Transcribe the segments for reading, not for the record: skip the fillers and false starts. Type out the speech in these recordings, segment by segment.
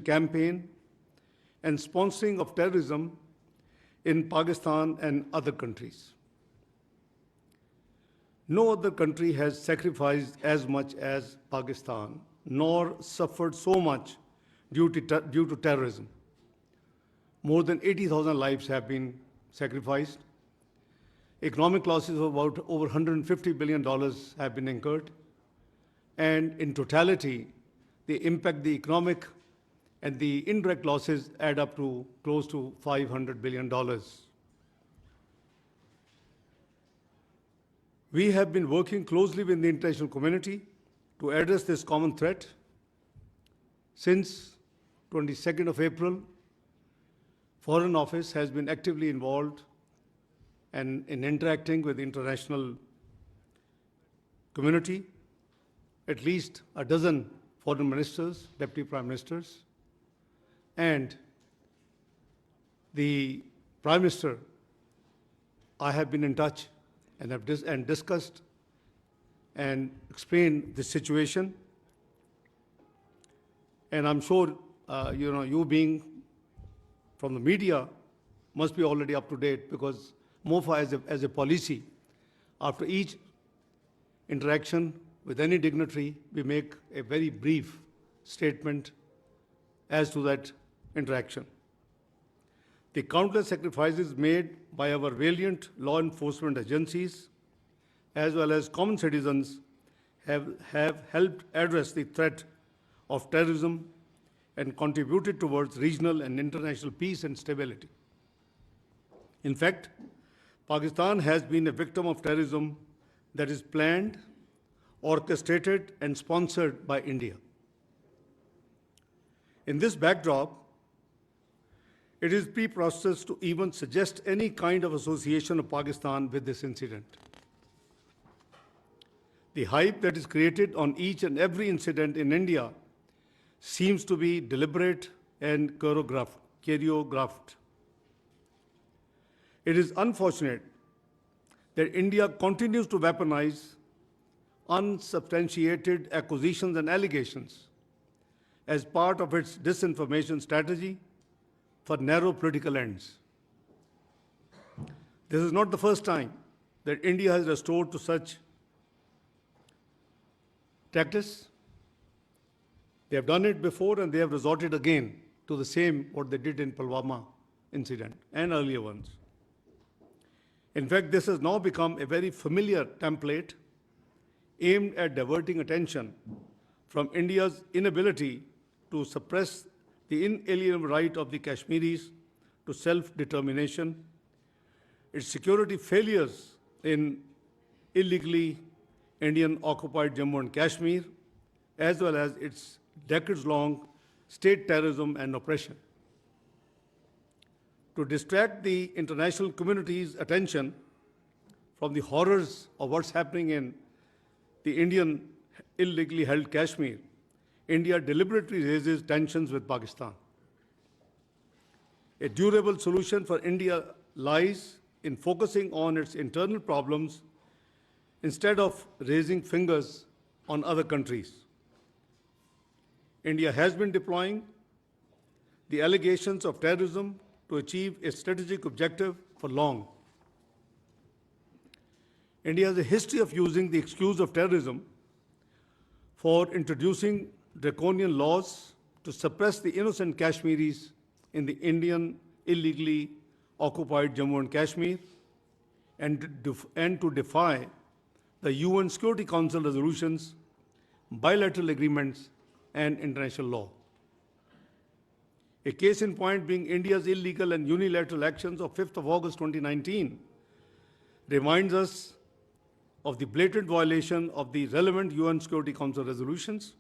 campaign and sponsoring of terrorism in Pakistan and other countries. No other country has sacrificed as much as Pakistan, nor suffered so much due to terrorism. More than 80,000 lives have been sacrificed. Economic losses of about over $150 billion have been incurred. And in totality, the economic and the indirect losses add up to close to $500 billion. We have been working closely with the international community to address this common threat. Since 22nd of April, Foreign Office has been actively involved and in interacting with the international community. At least a dozen foreign ministers, deputy prime ministers, and the Prime Minister, I have been in touch and have discussed and explained the situation. And I'm sure, you being from the media must be already up to date, because MOFA as a policy, after each interaction with any dignitary, we make a very brief statement as to that interaction. The countless sacrifices made by our valiant law enforcement agencies, as well as common citizens, have helped address the threat of terrorism and contributed towards regional and international peace and stability. In fact, Pakistan has been a victim of terrorism that is planned, orchestrated, and sponsored by India. In this backdrop, it is preposterous to even suggest any kind of association of Pakistan with this incident. The hype that is created on each and every incident in India seems to be deliberate and choreographed. It is unfortunate that India continues to weaponize unsubstantiated accusations and allegations as part of its disinformation strategy for narrow political ends. This is not the first time that India has resorted to such tactics. They have done it before, and they have resorted again to the same what they did in Pulwama incident and earlier ones. In fact, this has now become a very familiar template aimed at diverting attention from India's inability to suppress the inalienable right of the Kashmiris to self-determination, its security failures in illegally Indian-occupied Jammu and Kashmir, as well as its decades-long state terrorism and oppression. To distract the international community's attention from the horrors of what's happening in the Indian illegally held Kashmir, India deliberately raises tensions with Pakistan. A durable solution for India lies in focusing on its internal problems instead of raising fingers on other countries. India has been deploying the allegations of terrorism to achieve a strategic objective for long. India has a history of using the excuse of terrorism for introducing draconian laws to suppress the innocent Kashmiris in the Indian illegally occupied Jammu and Kashmir, and to defy the UN Security Council resolutions, bilateral agreements, and international law. A case in point being India's illegal and unilateral actions of 5th of August 2019 reminds us of the blatant violation of the relevant UN Security Council resolutions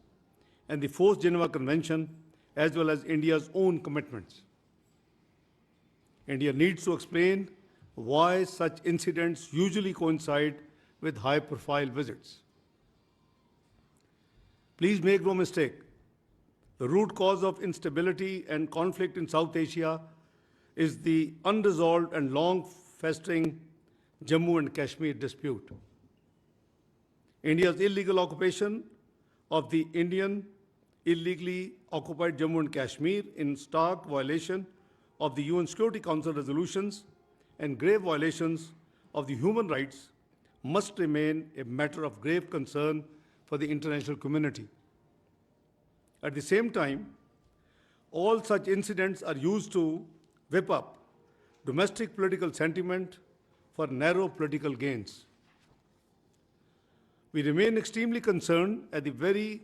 and the 4th Geneva Convention, as well as India's own commitments. India needs to explain why such incidents usually coincide with high-profile visits. Please make no mistake, the root cause of instability and conflict in South Asia is the unresolved and long-festering Jammu and Kashmir dispute. India's illegal occupation of the Indian illegally occupied Jammu and Kashmir in stark violation of the UN Security Council resolutions and grave violations of the human rights must remain a matter of grave concern for the international community. At the same time, all such incidents are used to whip up domestic political sentiment for narrow political gains. We remain extremely concerned at the very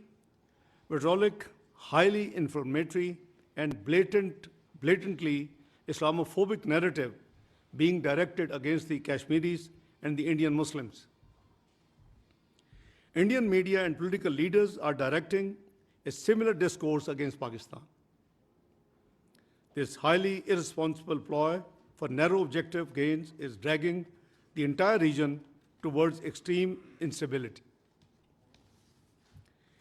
vitriolic, highly inflammatory, and blatantly Islamophobic narrative being directed against the Kashmiris and the Indian Muslims. Indian media and political leaders are directing a similar discourse against Pakistan. This highly irresponsible ploy for narrow objective gains is dragging the entire region towards extreme instability.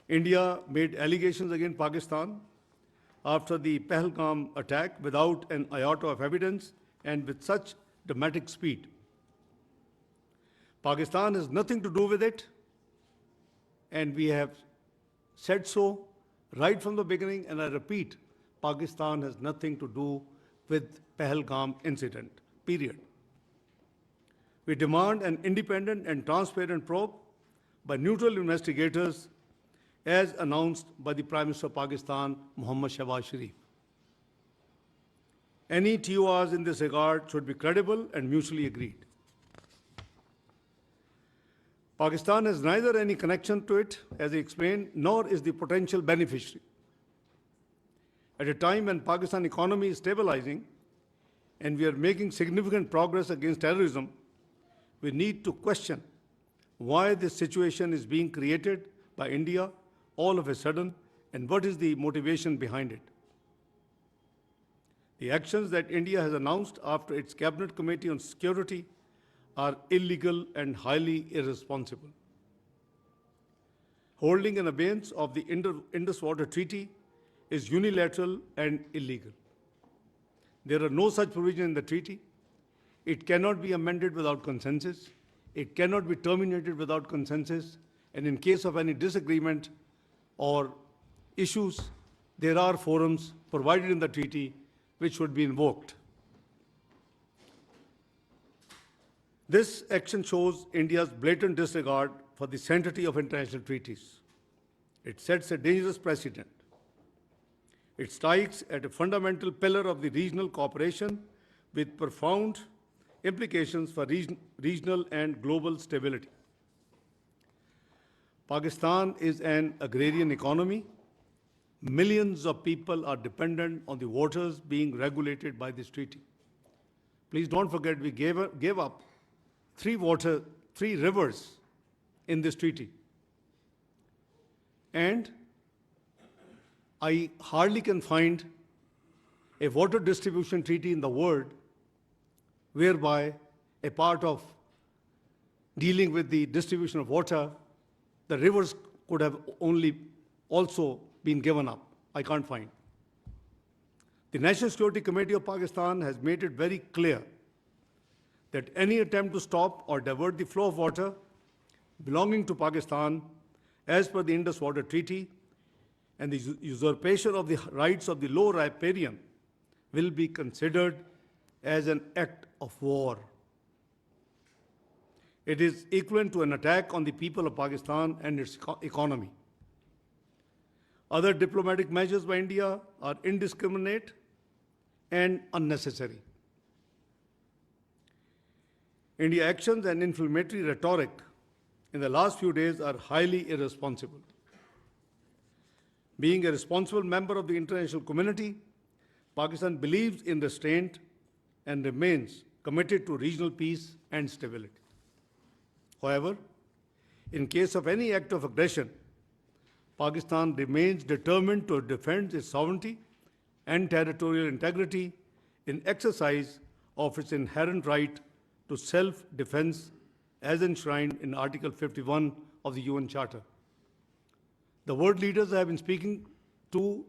India made allegations against Pakistan after the Pahalgam attack without an iota of evidence and with such dramatic speed. Pakistan has nothing to do with it, and we have said so right from the beginning, and I repeat, Pakistan has nothing to do with Pahalgam incident, period. We demand an independent and transparent probe by neutral investigators as announced by the Prime Minister of Pakistan, Mohammad Shahbaz Sharif. Any TORs in this regard should be credible and mutually agreed. Pakistan has neither any connection to it, as I explained, nor is the potential beneficiary. At a time when Pakistan economy is stabilizing and we are making significant progress against terrorism, we need to question why this situation is being created by India all of a sudden and what is the motivation behind it. The actions that India has announced after its Cabinet Committee on Security are illegal and highly irresponsible. Holding in abeyance of the Indus Water Treaty is unilateral and illegal. There are no such provisions in the treaty. It cannot be amended without consensus. It cannot be terminated without consensus. And in case of any disagreement or issues, there are forums provided in the treaty which should be invoked. This action shows India's blatant disregard for the sanctity of international treaties. It sets a dangerous precedent. It strikes at a fundamental pillar of the regional cooperation with profound implications for regional and global stability. Pakistan is an agrarian economy. Millions of people are dependent on the waters being regulated by this treaty. Please don't forget, we gave up three rivers in this treaty. And I hardly can find a water distribution treaty in the world whereby a part of dealing with the distribution of water, the rivers could have only also been given up. I can't find. The National Security Committee of Pakistan has made it very clear that any attempt to stop or divert the flow of water belonging to Pakistan as per the Indus Water Treaty and the usurpation of the rights of the low riparian will be considered as an act of war. It is equivalent to an attack on the people of Pakistan and its economy. Other diplomatic measures by India are indiscriminate and unnecessary. India's actions and inflammatory rhetoric in the last few days are highly irresponsible. Being a responsible member of the international community, Pakistan believes in restraint and remains committed to regional peace and stability. However, in case of any act of aggression, Pakistan remains determined to defend its sovereignty and territorial integrity in exercise of its inherent right to self-defense as enshrined in Article 51 of the UN Charter. The world leaders I have been speaking to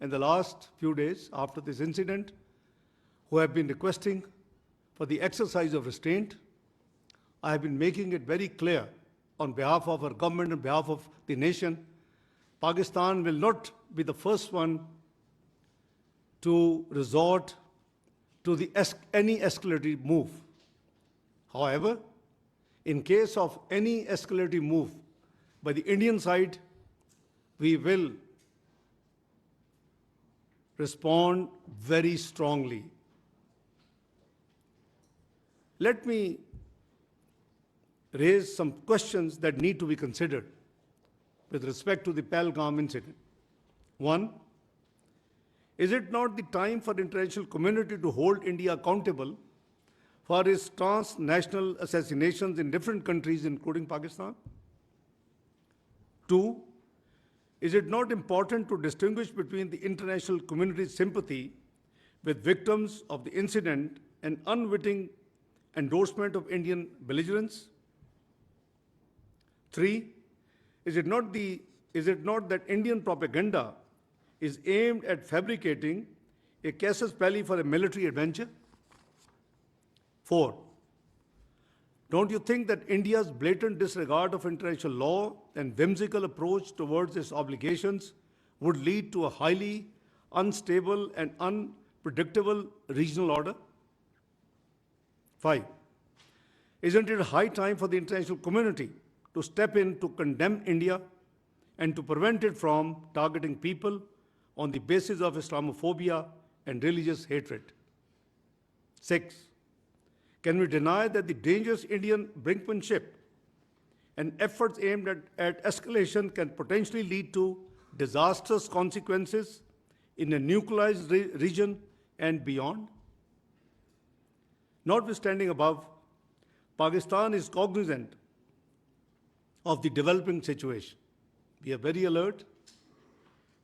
in the last few days after this incident, who have been requesting for the exercise of restraint, I have been making it very clear on behalf of our government, on behalf of the nation, Pakistan will not be the first one to resort to any escalatory move. However, in case of any escalatory move by the Indian side, we will respond very strongly. Let me raise some questions that need to be considered with respect to the Pahalgam incident. One, is it not the time for the international community to hold India accountable for its transnational assassinations in different countries, including Pakistan? Two, is it not important to distinguish between the international community's sympathy with victims of the incident and unwitting endorsement of Indian belligerence? Three, is it not that Indian propaganda is aimed at fabricating a casus belli for a military adventure? Four, don't you think that India's blatant disregard of international law and whimsical approach towards its obligations would lead to a highly unstable and unpredictable regional order? Five, isn't it high time for the international community to step in to condemn India and to prevent it from targeting people on the basis of Islamophobia and religious hatred? Six, can we deny that the dangerous Indian brinkmanship and efforts aimed at escalation can potentially lead to disastrous consequences in a nuclearized region and beyond? Notwithstanding above, Pakistan is cognizant of the developing situation. We are very alert,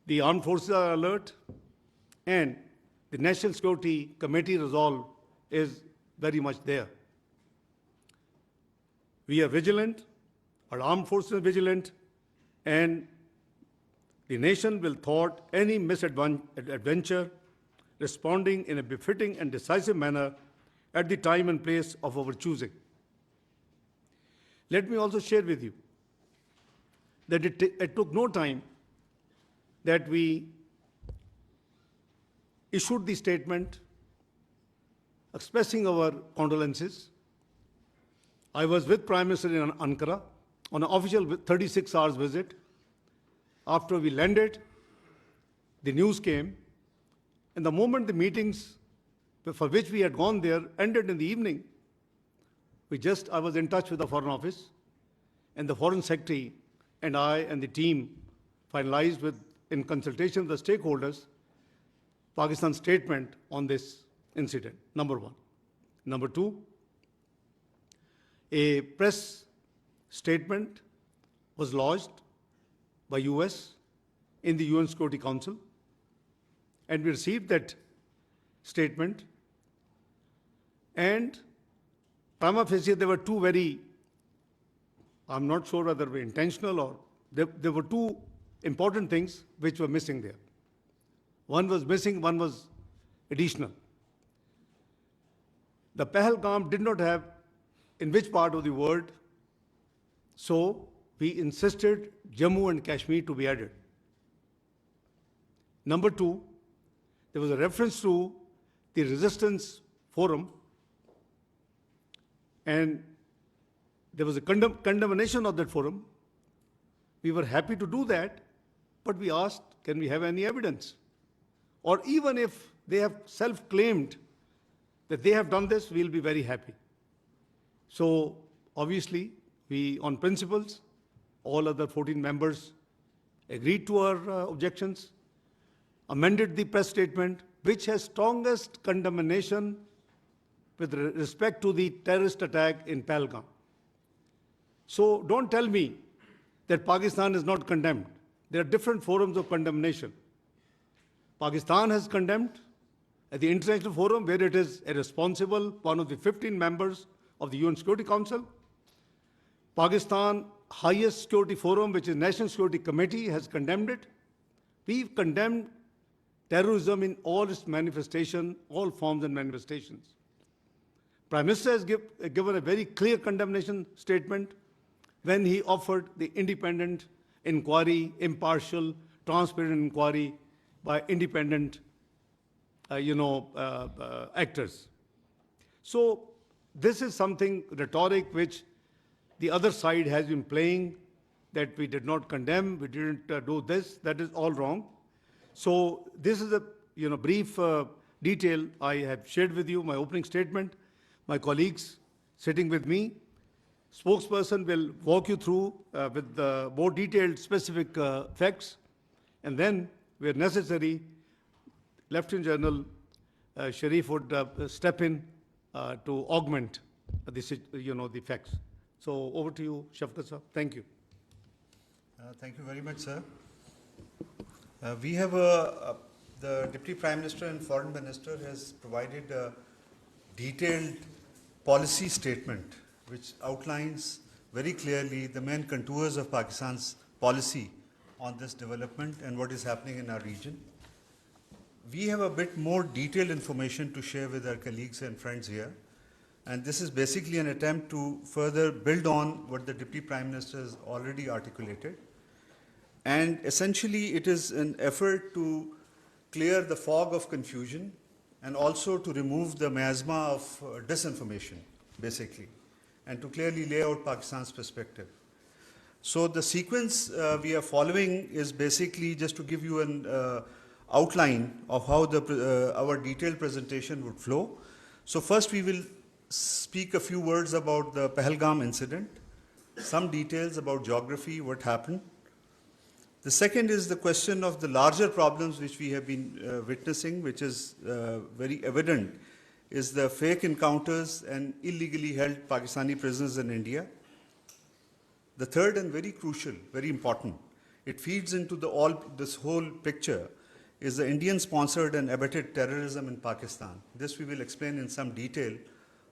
the armed forces are alert, and the National Security Committee resolve is very much there. We are vigilant, our armed forces are vigilant, and the nation will thwart any misadventure, responding in a befitting and decisive manner at the time and place of our choosing. Let me also share with you that it took no time that we issued the statement expressing our condolences. I was with Prime Minister in Ankara on an official 36 hours visit. After we landed, the news came, and the moment the meetings for which we had gone there ended in the evening, I was in touch with the Foreign Office, and the Foreign Secretary and I and the team finalized in consultation with the stakeholders, Pakistan's statement on this incident, number one. Number two, a press statement was lodged by US in the UN Security Council, and we received that statement, and prima facie there were two very, I'm not sure whether they were intentional or, there were two important things which were missing there. One was missing, one was additional. The Pahalgam did not have in which part of the world, so we insisted Jammu and Kashmir to be added. Number two, there was a reference to the resistance forum, and there was a condemnation of that forum. We were happy to do that, but we asked, can we have any evidence? Or even if they have self-claimed that they have done this, we'll be very happy. So obviously, we, on principles, all other 14 members agreed to our objections, amended the press statement, which has strongest condemnation with respect to the terrorist attack in Pahalgam. So don't tell me that Pakistan is not condemned. There are different forums of condemnation. Pakistan has condemned at the international forum, where it is a responsible, one of the 15 members of the UN Security Council. Pakistan highest security forum, which is National Security Committee, has condemned it. We've condemned terrorism in all its manifestation, all forms and manifestations. Prime Minister has given a very clear condemnation statement when he offered the independent inquiry, impartial, transparent inquiry by independent, actors. So this is something rhetoric which the other side has been playing, that we did not condemn, we didn't do this. That is all wrong. So this is a brief detail I have shared with you, my opening statement. My colleagues sitting with me, spokesperson will walk you through with more detailed specific facts, and then where necessary, Lieutenant General Sharif would step in to augment the facts. So over to you, Shafqat sir. Thank you. Thank you very much, sir. We have the Deputy Prime Minister and Foreign Minister has provided a detailed policy statement which outlines very clearly the main contours of Pakistan's policy on this development and what is happening in our region. We have a bit more detailed information to share with our colleagues and friends here. And this is basically an attempt to further build on what the Deputy Prime Minister has already articulated. And essentially, it is an effort to clear the fog of confusion and also to remove the miasma of disinformation, basically, and to clearly lay out Pakistan's perspective. So the sequence we are following is basically just to give you an outline of how our detailed presentation would flow. So first we will speak a few words about the Pahalgam incident, some details about geography, what happened. The second is the question of the larger problems which we have been witnessing, which is very evident, is the fake encounters and illegally held Pakistani prisoners in India. The third and very crucial, very important, it feeds into this whole picture, is the Indian-sponsored and abetted terrorism in Pakistan. This we will explain in some detail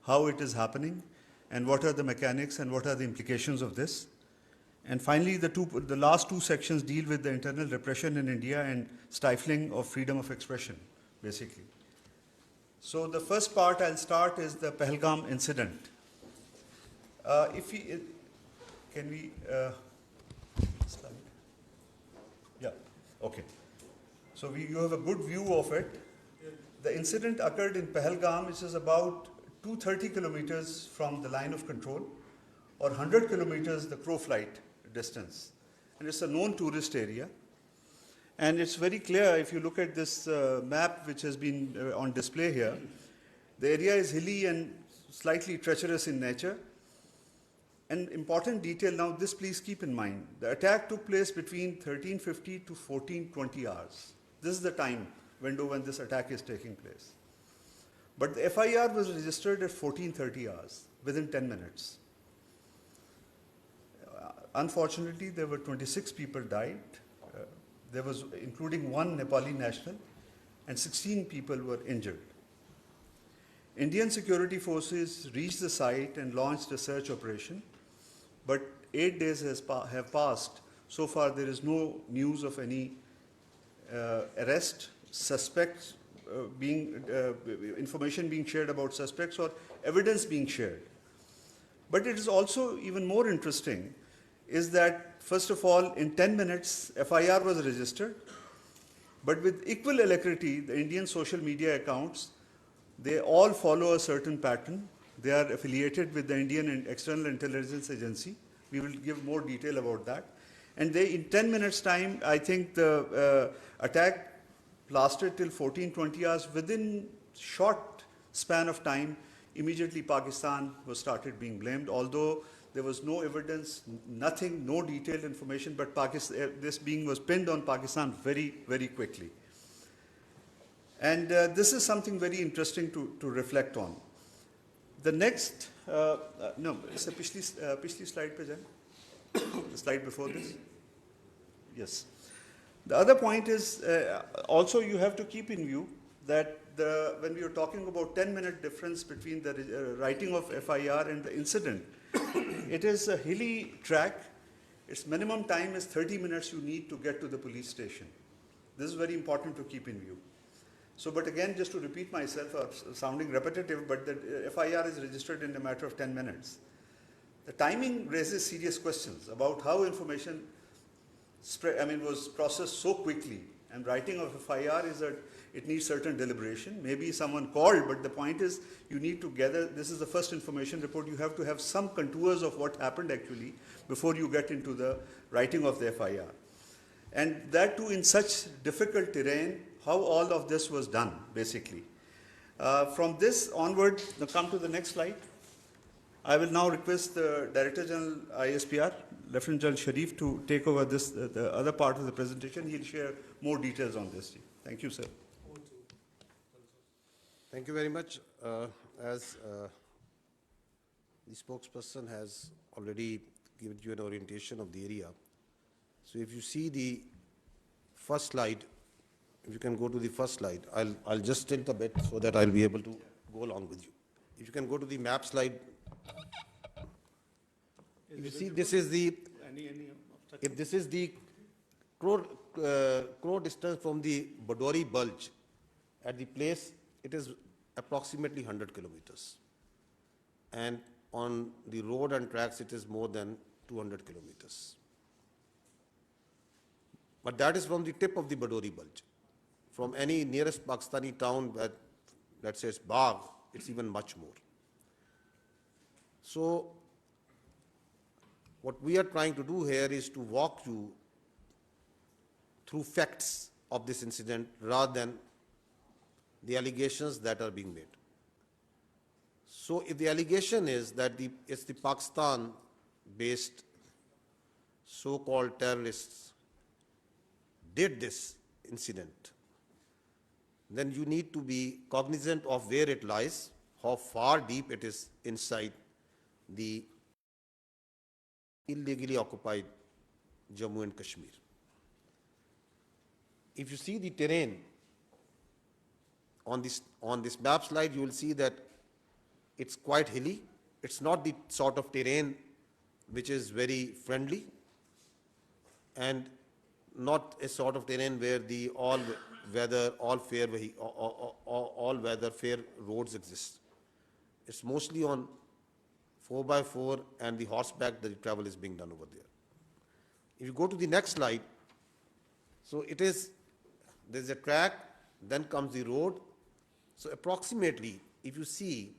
how it is happening and what are the mechanics and what are the implications of this. And finally, the last two sections deal with the internal repression in India and stifling of freedom of expression, basically. So the first part I'll start is the Pahalgam incident. Can we slide? Yeah, okay. So you have a good view of it. The incident occurred in Pahalgam, which is about 230 kilometers from the line of control, or 100 kilometers the crow flight distance. And it's a known tourist area. And it's very clear if you look at this map which has been on display here, the area is hilly and slightly treacherous in nature. An important detail now, this please keep in mind, the attack took place between 1350 to 1420 hours. This is the time window when this attack is taking place. But the FIR was registered at 1430 hours, within 10 minutes. Unfortunately, there were 26 people died. There was, including one Nepali national, and 16 people were injured. Indian security forces reached the site and launched a search operation, but 8 days have passed. So far, there is no news of any arrest, suspects information being shared about suspects or evidence being shared. But it is also even more interesting is that, first of all, in 10 minutes, FIR was registered, but with equal alacrity, the Indian social media accounts, they all follow a certain pattern. They are affiliated with the Indian External Intelligence Agency. We will give more detail about that. And they, in 10 minutes time, I think the attack lasted till 1420 hours. Within short span of time, immediately Pakistan was started being blamed, although there was no evidence, nothing, no detailed information, but this was pinned on Pakistan very, very quickly. And this is something very interesting to reflect on. The next, no, it's a pichli slide pe jaye. The slide before this. Yes. The other point is also you have to keep in view that when we are talking about 10-minute difference between the writing of FIR and the incident, it is a hilly track. Its minimum time is 30 minutes you need to get to the police station. This is very important to keep in view. So, but again, just to repeat myself, sounding repetitive, but the FIR is registered in a matter of 10 minutes. The timing raises serious questions about how information was processed so quickly. And writing of FIR is that it needs certain deliberation. Maybe someone called, but the point is you need to gather, this is the first information report, you have to have some contours of what happened actually before you get into the writing of the FIR. And that too in such difficult terrain, how all of this was done, basically. From this onward, now come to the next slide. I will now request the Director General ISPR, Lieutenant General Sharif, to take over this, the other part of the presentation. He'll share more details on this. Thank you, sir. Thank you very much. As the spokesperson has already given you an orientation of the area. So if you see the first slide, if you can go to the first slide, I'll just tilt a bit so that I'll be able to go along with you. If you can go to the map slide. If you see, this is the, if this is the crow distance from the Badori Bulge at the place, it is approximately 100 kilometers. And on the road and tracks, it is more than 200 kilometers. But that is from the tip of the Badori Bulge. From any nearest Pakistani town, let's say it's Bagh, it's even much more. So what we are trying to do here is to walk you through facts of this incident rather than the allegations that are being made. So if the allegation is that it's the Pakistan-based so-called terrorists did this incident, then you need to be cognizant of where it lies, how far deep it is inside the illegally occupied Jammu and Kashmir. If you see the terrain on this map slide, you will see that it's quite hilly. It's not the sort of terrain which is very friendly, and not a sort of terrain where the all-weather fair roads exist. It's mostly on 4x4 and the horseback that the travel is being done over there. If you go to the next slide, so there's a track, then comes the road. So approximately, if you see,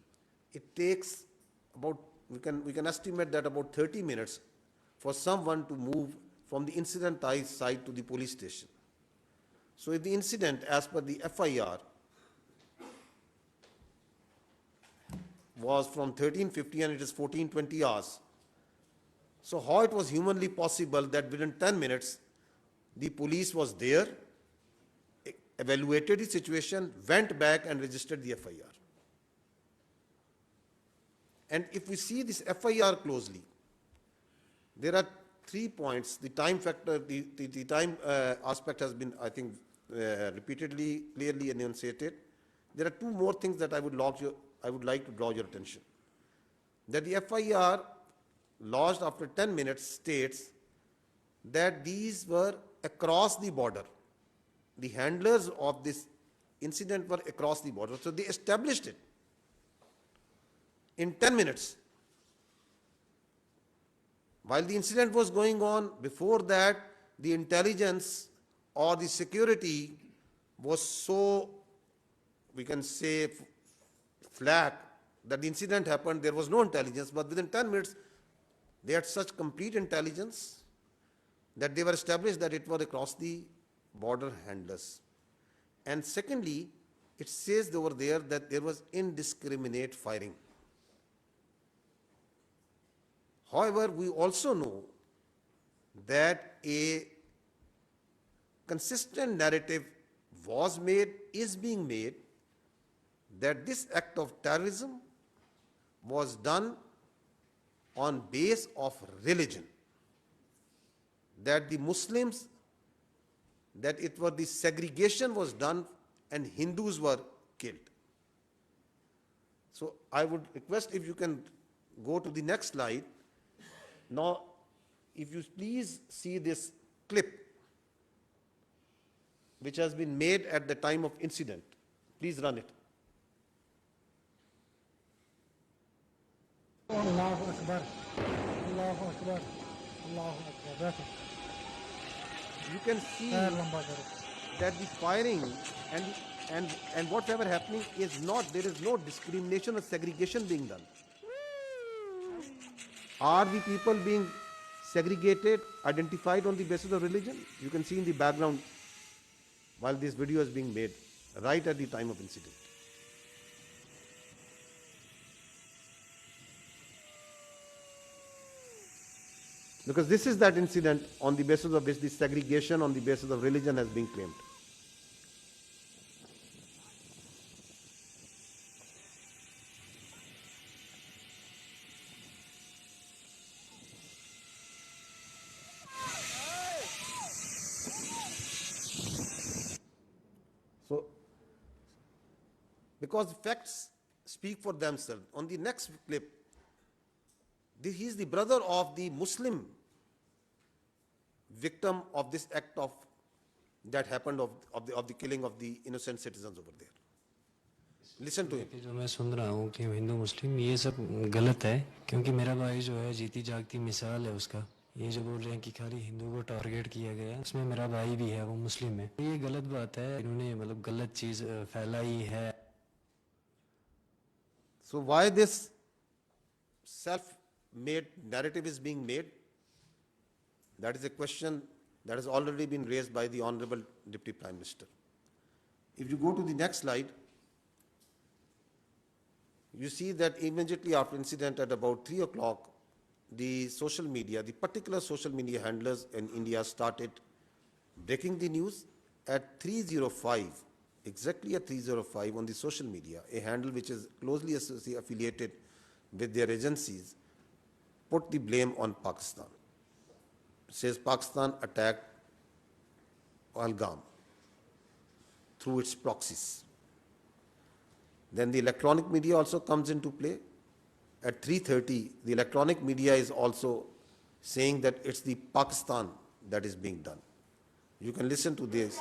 it takes about, we can estimate that about 30 minutes for someone to move from the incident site to the police station. So if the incident, as per the FIR, was from 1350 and it is 1420 hours. So how it was humanly possible that within 10 minutes, the police was there, evaluated the situation, went back and registered the FIR. And if we see this FIR closely, there are 3 points. The time factor, the time aspect has been, I think, repeatedly, clearly enunciated. There are 2 more things that I would like to draw your attention. That the FIR lodged after 10 minutes states that these were across the border. The handlers of this incident were across the border. So they established it in 10 minutes. While the incident was going on, before that, the intelligence or the security was so, we can say, flat that the incident happened, there was no intelligence, but within 10 minutes, they had such complete intelligence that they were established that it was across the border handlers. And secondly, it says over there that there was indiscriminate firing. However, we also know that a consistent narrative was made, is being made, that this act of terrorism was done on base of religion, that the Muslims, that it was the segregation was done and Hindus were killed. So I would request if you can go to the next slide. Now, if you please see this clip which has been made at the time of incident. Please run it. Allahu Akbar, Allahu Akbar, Allahu Akbar. you can see that the firing and whatever happening is not, there is no discrimination or segregation being done. Are the people being segregated, identified on the basis of religion? You can see in the background while this video is being made, right at the time of incident. Because this is that incident on the basis of which the segregation on the basis of religion has been claimed. So, because facts speak for themselves. On the next clip, he is the brother of the Muslim victim of this act of that happened of the killing of the innocent citizens over there. Listen to him. जो मैं सुन रहा हूँ कि हिंदू मुस्लिम ये सब गलत है, क्योंकि मेरा भाई जो है जीती जागती मिसाल है उसका। ये जो बोल रहे हैं कि खाली हिंदू को टारगेट किया गया, उसमें मेरा भाई भी है, वो मुस्लिम है। ये गलत बात है, इन्होंने मतलब गलत चीज फैलाई है। So why this self-made narrative is being made? That is a question that has already been raised by the Honorable Deputy Prime Minister. If you go to the next slide, you see that immediately after incident at about 3 o'clock, the social media, the particular social media handlers in India started breaking the news at 3:05, exactly at 3:05 on the social media, a handle which is closely affiliated with their agencies, put the blame on Pakistan. It says Pakistan attacked Pahalgam through its proxies. Then the electronic media also comes into play. At 3:30, the electronic media is also saying that it's the Pakistan that is being done. You can listen to this.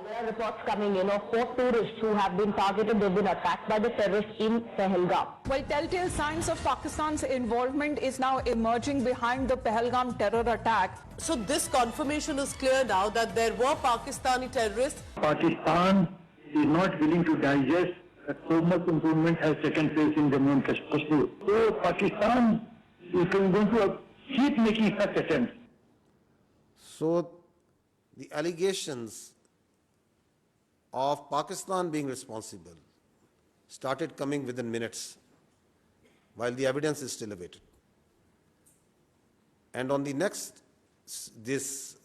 There are reports coming in of 4 tourists who have been targeted. They've been attacked by the terrorists in Pahalgam. Well, telltale signs of Pakistan's involvement is now emerging behind the Pahalgam terror attack. So this confirmation is clear now that there were Pakistani terrorists. Pakistan is not willing to digest that so much improvement has taken place in Jammu and Kashmir. So Pakistan is going to keep making such attempts. So the allegations of Pakistan being responsible started coming within minutes while the evidence is still awaited. And on the next, this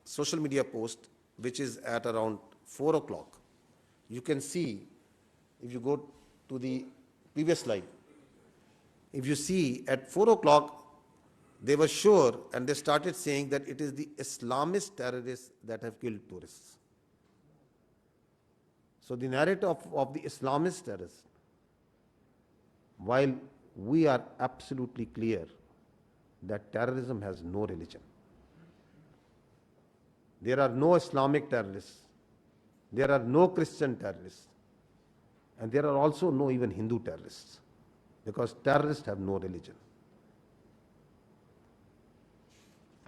social media post, which is at around 4 o'clock, you can see, if you go to the previous slide, if you see at 4 o'clock, they were sure and they started saying that it is the Islamist terrorists that have killed tourists. So the narrative of the Islamist terrorists, while we are absolutely clear that terrorism has no religion. There are no Islamic terrorists, there are no Christian terrorists, and there are also no even Hindu terrorists, because terrorists have no religion.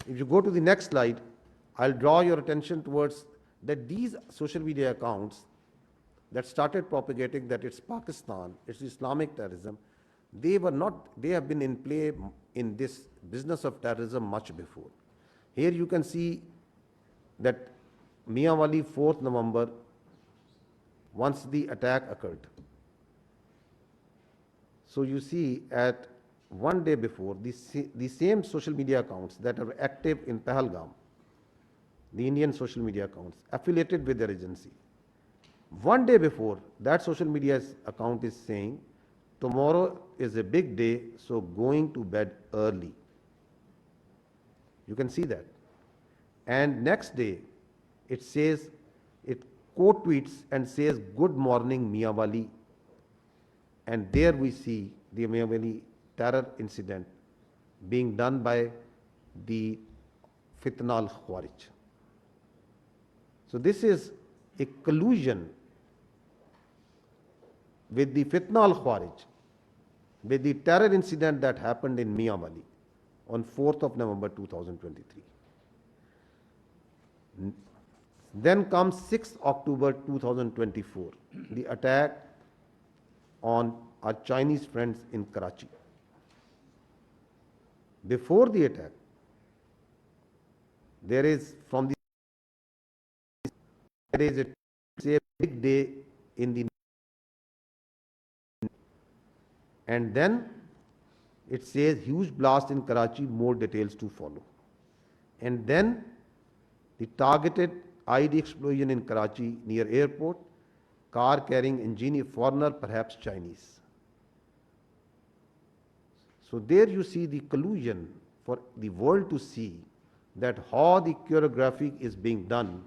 If you go to the next slide, I'll draw your attention towards that these social media accounts that started propagating that it's Pakistan, it's Islamic terrorism, they have been in play in this business of terrorism much before. Here you can see that Mianwali 4th November, once the attack occurred. So you see at one day before, the same social media accounts that are active in Pahalgam, the Indian social media accounts affiliated with their agency, one day before, that social media account is saying, tomorrow is a big day, so going to bed early. You can see that. And next day, it says, it quote tweets and says, good morning Mianwali. And there we see the Mianwali terror incident being done by the Fitna al-Khawarij. So this is a collusion with the Fitna al-Khawarij, with the terror incident that happened in Mianwali on 4th of November 2023. Then comes 6 October 2024, the attack on our Chinese friends in Karachi. Before the attack, there is a big day in the, and then it says huge blast in Karachi, more details to follow. And then the targeted ID explosion in Karachi near airport, car carrying engineer, foreigner, perhaps Chinese. So there you see the collusion for the world to see that how the choreography is being done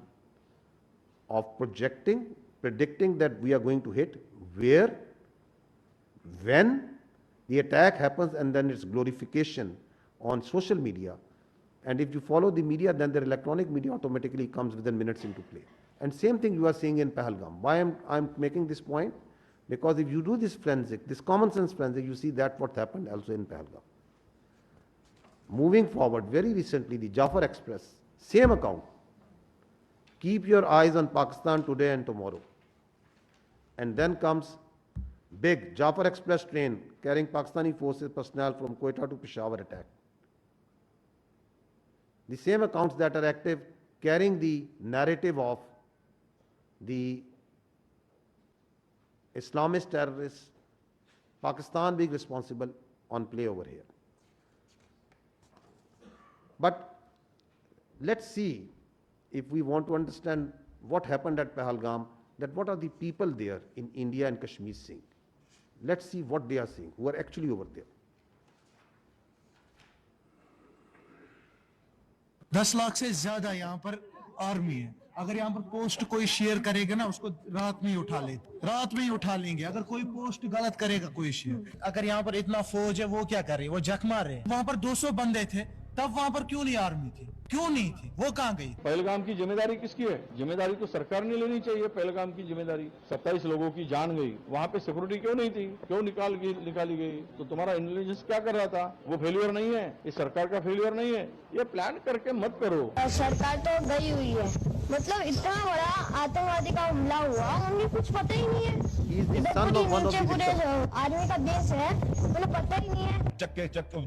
of predicting that we are going to hit, where, when the attack happens, and then its glorification on social media. And if you follow the media, then the electronic media automatically comes within minutes into play. And same thing you are seeing in Pahalgam. Why I'm making this point? Because if you do this forensic, this common sense forensic, you see that what happened also in Pahalgam. Moving forward, very recently, the Jafar Express, same account. Keep your eyes on Pakistan today and tomorrow. And then comes big Jafar Express train carrying Pakistani forces personnel from Quetta to Peshawar attack. The same accounts that are active carrying the narrative of the Islamist terrorists, Pakistan being responsible on play over here. But let's see, if we want to understand what happened at Pahalgam, that what are the people there in India and Kashmir seeing. Let's see what they are seeing, who are actually over there. 10 lakh से ज्यादा यहाँ पर army है. अगर यहाँ पर post कोई share करेगा ना, उसको रात में ही उठा लेंगे. अगर कोई पोस्ट गलत करेगा कोई शेयर, अगर यहाँ पर इतना फौज है, वो क्या कर रही है, वो जख मार रहे हैं. वहाँ पर 200 बंदे थे, तब वहाँ पर क्यों नहीं आर्मी थी, क्यों नहीं थी, वो कहाँ गई? पहलगाम की जिम्मेदारी किसकी है? जिम्मेदारी तो सरकार ने लेनी चाहिए. पहलगाम की जिम्मेदारी, 27 लोगों की जान गई, वहाँ पे सिक्योरिटी क्यों नहीं थी, क्यों निकाली गई? तो तुम्हारा इंटेलिजेंस क्या कर रहा था? वो फेलियर नहीं है, ये सरकार का फेलियर नहीं है. ये प्लान करके मत करो. सरकार तो गई हुई है, मतलब इतना बड़ा आतंकवादी का हमला हुआ, हमें कुछ पता ही नहीं है. पूरे आर्मी का देश है, उन्हें पता ही नहीं है. चक्के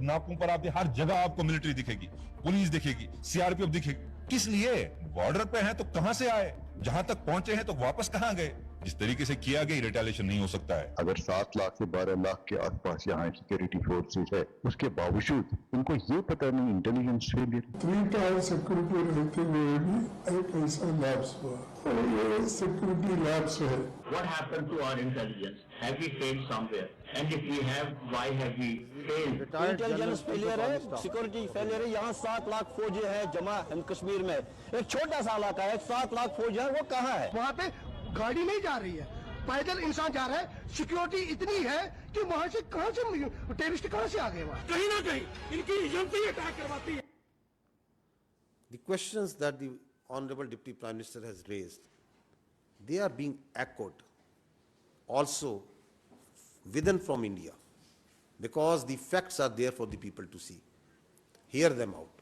नाकों पर आपके हर जगह आपको मिलिट्री दिखेगी, पुलिस दिखेगी, सीआरपीएफ दिखेगी. किस लिए? बॉर्डर पे हैं तो कहां से आए, जहां तक पहुंचे हैं तो वापस कहां गए? जिस तरीके से किया गया रिटेलिएशन नहीं हो सकता है. अगर 7 लाख से 12 लाख के आसपास यहाँ सिक्योरिटी फोर्सेस है, उसके बावजूद उनको ये पता नहीं इंटेलिजेंस फेलियर. 3 टायर सिक्योरिटी रहते हुए भी एक ऐसा लैब्स हुआ, और ये सिक्योरिटी लैब्स है. What happened to our intelligence? Have we failed somewhere? And if we have, why have we failed? Intelligence failure है, सिक्योरिटी फेलियर है. यहाँ 7 लाख फौजी है जमा हिंद कश्मीर में, एक छोटा सा इलाका है, 7 लाख फौजी है, वो कहाँ है? वहाँ पे गाड़ी नहीं जा रही है, पैदल इंसान जा रहा है. सिक्योरिटी इतनी है कि वहाँ से टेररिस्ट कहाँ से आ गए? वहाँ कहीं ना कहीं इनकी एजेंसी अटैक करवाती है. The questions that the Honorable Deputy Prime Minister has raised, they are being echoed also within from India, because the facts are there for the people to see. Hear them out.